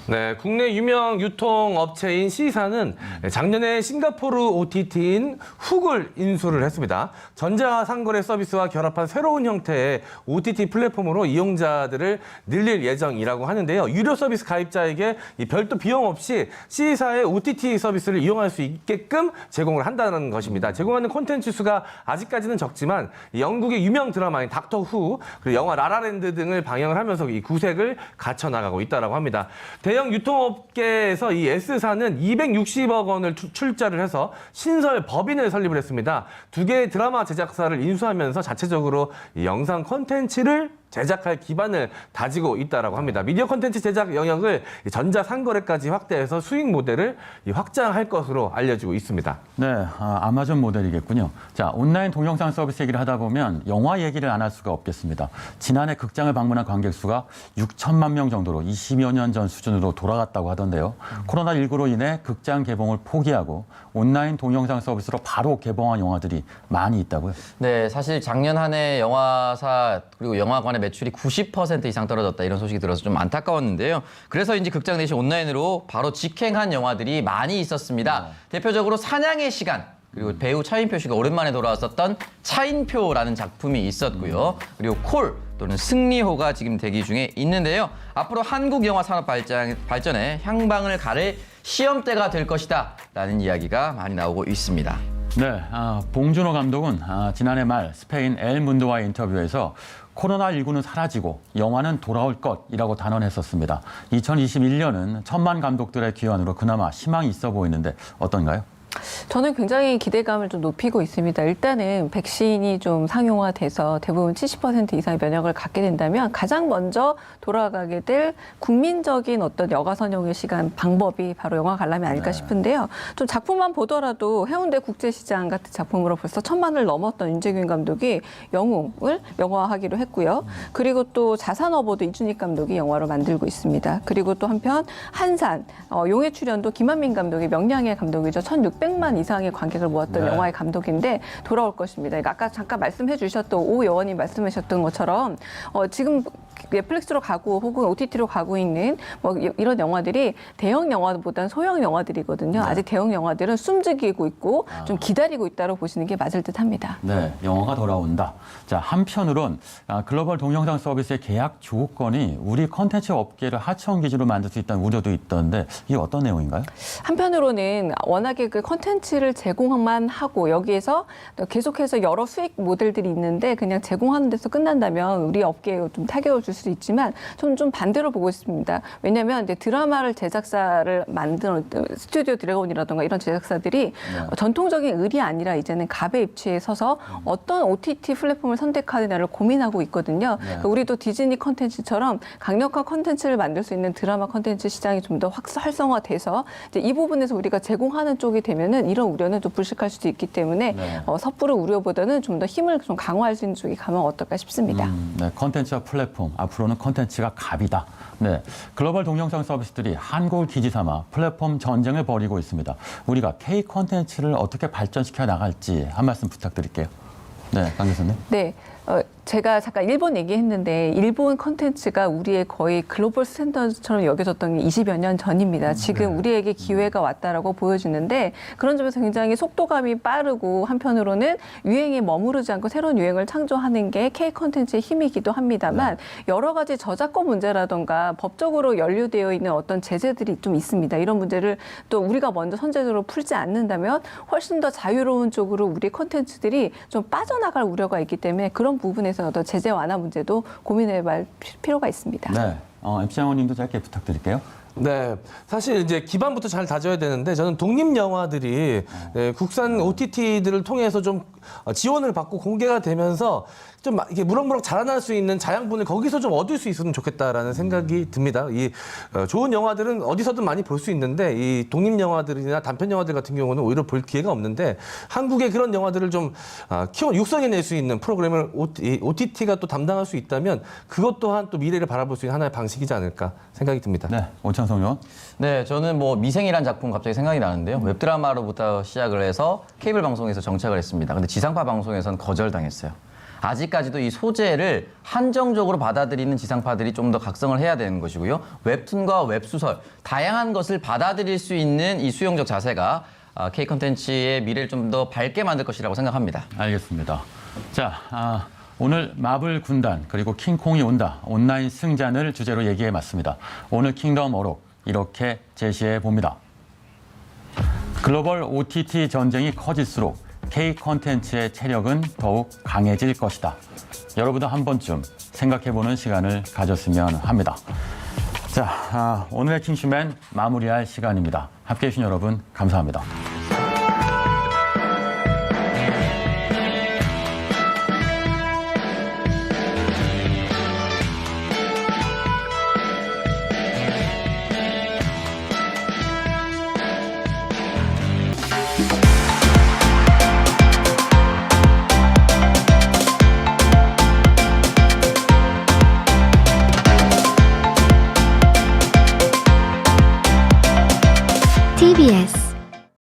네, 국내 유명 유통업체인 C사는 작년에 싱가포르 OTT인 훅을 인수를 했습니다. 전자상거래 서비스와 결합한 새로운 형태의 OTT 플랫폼으로 이용자들을 늘릴 예정이라고 하는데요. 유료 서비스 가입자에게 별도 비용 없이 C사의 OTT 서비스를 이용할 수 있게끔 제공을 한다는 것입니다. 제공하는 콘텐츠 수가 아직까지는 적지만 영국의 유명 드라마인 닥터 후, 그리고 영화 라라랜드 등을 방영을 하면서 이 구색을 갖춰나가고 있다고 합니다. 대형 유통업계에서 이 S사는 260억 원을 출자를 해서 신설 법인을 설립을 했습니다. 두 개의 드라마 제작사를 인수하면서 자체적으로 이 영상 콘텐츠를 제작할 기반을 다지고 있다고 합니다. 미디어 콘텐츠 제작 영역을 전자상거래까지 확대해서 수익 모델을 확장할 것으로 알려지고 있습니다. 네, 아마존 모델이겠군요. 자, 온라인 동영상 서비스 얘기를 하다 보면 영화 얘기를 안 할 수가 없겠습니다. 지난해 극장을 방문한 관객 수가 6천만 명 정도로 20여 년 전 수준으로 돌아갔다고 하던데요. 코로나19로 인해 극장 개봉을 포기하고 온라인 동영상 서비스로 바로 개봉한 영화들이 많이 있다고요? 네, 사실 작년 한 해 영화사 그리고 영화관의 매출이 90% 이상 떨어졌다 이런 소식이 들어서 좀 안타까웠는데요. 그래서인지 극장 대신 온라인으로 바로 직행한 영화들이 많이 있었습니다. 대표적으로 사냥의 시간, 그리고 배우 차인표 씨가 오랜만에 돌아왔었던 차인표라는 작품이 있었고요. 그리고 콜 또는 승리호가 지금 대기 중에 있는데요. 앞으로 한국 영화 산업 발전에 향방을 가를 시험대가 될 것이다 라는 이야기가 많이 나오고 있습니다. 네, 봉준호 감독은 지난해 말 스페인 엘 문도와의 인터뷰에서 코로나19는 사라지고 영화는 돌아올 것이라고 단언했었습니다. 2021년은 천만 감독들의 기원으로 그나마 희망이 있어 보이는데 어떤가요? 저는 굉장히 기대감을 좀 높이고 있습니다. 일단은 백신이 좀 상용화돼서 대부분 70% 이상의 면역을 갖게 된다면 가장 먼저 돌아가게 될 국민적인 어떤 여가 선용의 시간 방법이 바로 영화 관람이 아닐까 싶은데요. 좀 작품만 보더라도 해운대 국제시장 같은 작품으로 벌써 1,000만을 넘었던 윤재균 감독이 영웅을 영화화하기로 했고요. 그리고 또 자산어보도 이준익 감독이 영화로 만들고 있습니다. 그리고 또 한편 한산, 용의 출연도 김한민 감독이 명량의 감독이죠. 1,600만 이상의 관객을 모았던 영화의 감독인데 돌아올 것입니다. 그러니까 아까 잠깐 말씀해 주셨던 오 여원님 말씀하셨던 것처럼 지금 넷플릭스로 가고 혹은 OTT로 가고 있는 뭐 이런 영화들이 대형 영화보다는 소형 영화들이거든요. 아직 대형 영화들은 숨죽이고 있고 좀 기다리고 있다고 보시는 게 맞을 듯합니다. 네, 영화가 돌아온다. 자, 한편으론 글로벌 동영상 서비스의 계약 조건이 우리 콘텐츠 업계를 하청 기준으로 만들 수 있다는 우려도 있던데 이게 어떤 내용인가요? 한편으로는 워낙에 그 콘텐츠를 제공만 하고 여기에서 계속해서 여러 수익 모델들이 있는데 그냥 제공하는 데서 끝난다면 우리 업계에 좀 타격을 줄 수도 있지만 좀 반대로 보고 있습니다. 왜냐하면 이제 드라마를 제작사를 만드는 스튜디오 드래곤이라든가 이런 제작사들이 전통적인 을이 아니라 이제는 갑의 입지에 서서 어떤 OTT 플랫폼을 선택하느냐를 고민하고 있거든요. 그러니까 우리도 디즈니 콘텐츠처럼 강력한 콘텐츠를 만들 수 있는 드라마 콘텐츠 시장이 좀 더 활성화돼서 이제 이 부분에서 우리가 제공하는 쪽이 되면은 이런 우려는 좀 불식할 수도 있기 때문에 섣부른 우려보다는 좀 더 힘을 좀 강화할 수 있는 쪽이 가면 어떨까 싶습니다. 네, 콘텐츠와 플랫폼 앞으로는 콘텐츠가 갑이다. 네, 글로벌 동영상 서비스들이 한국을 기지 삼아 플랫폼 전쟁을 벌이고 있습니다. 우리가 K 콘텐츠를 어떻게 발전시켜 나갈지 한 말씀 부탁드릴게요. 네, 강 교수님. 네. 제가 잠깐 일본 얘기했는데 일본 콘텐츠가 우리의 거의 글로벌 스탠더드처럼 여겨졌던 게 20여 년 전입니다. 지금 우리에게 기회가 왔다라고 보여지는데 그런 점에서 굉장히 속도감이 빠르고 한편으로는 유행에 머무르지 않고 새로운 유행을 창조하는 게 K 콘텐츠의 힘이기도 합니다만 여러 가지 저작권 문제라든가 법적으로 연루되어 있는 어떤 제재들이 좀 있습니다. 이런 문제를 또 우리가 먼저 선제적으로 풀지 않는다면 훨씬 더 자유로운 쪽으로 우리 콘텐츠들이 좀 빠져나갈 우려가 있기 때문에 그런 부분에서 어떤 제재 완화 문제도 고민해볼 필요가 있습니다. 네, MC 장원님도 짧게 부탁드릴게요. 네, 사실 이제 기반부터 잘 다져야 되는데 저는 독립 영화들이 국산 OTT들을 통해서 좀 지원을 받고 공개가 되면서 좀 이렇게 무럭무럭 자라날 수 있는 자양분을 거기서 좀 얻을 수 있으면 좋겠다라는 생각이 듭니다. 이 좋은 영화들은 어디서든 많이 볼 수 있는데 이 독립 영화들이나 단편 영화들 같은 경우는 오히려 볼 기회가 없는데 한국의 그런 영화들을 좀 육성해낼 수 있는 프로그램을 OTT가 또 담당할 수 있다면 그것 또한 또 미래를 바라볼 수 있는 하나의 방식이지 않을까 생각이 듭니다. 네, 오창성 의원. 네, 저는 뭐 미생이라는 작품 갑자기 생각이 나는데요. 웹드라마로부터 시작을 해서 케이블 방송에서 정착을 했습니다. 근데 지상파 방송에서는 거절당했어요. 아직까지도 이 소재를 한정적으로 받아들이는 지상파들이 좀 더 각성을 해야 되는 것이고요. 웹툰과 웹소설, 다양한 것을 받아들일 수 있는 이 수용적 자세가 K 콘텐츠의 미래를 좀 더 밝게 만들 것이라고 생각합니다. 알겠습니다. 자, 오늘 마블 군단 그리고 킹콩이 온다 온라인 승잔을 주제로 얘기해봤습니다. 오늘 킹덤 어록 이렇게 제시해 봅니다. 글로벌 OTT 전쟁이 커질수록 K 콘텐츠의 체력은 더욱 강해질 것이다. 여러분도 한 번쯤 생각해보는 시간을 가졌으면 합니다. 자, 오늘의 킹슈맨 마무리할 시간입니다. 함께해 주신 여러분 감사합니다. TBS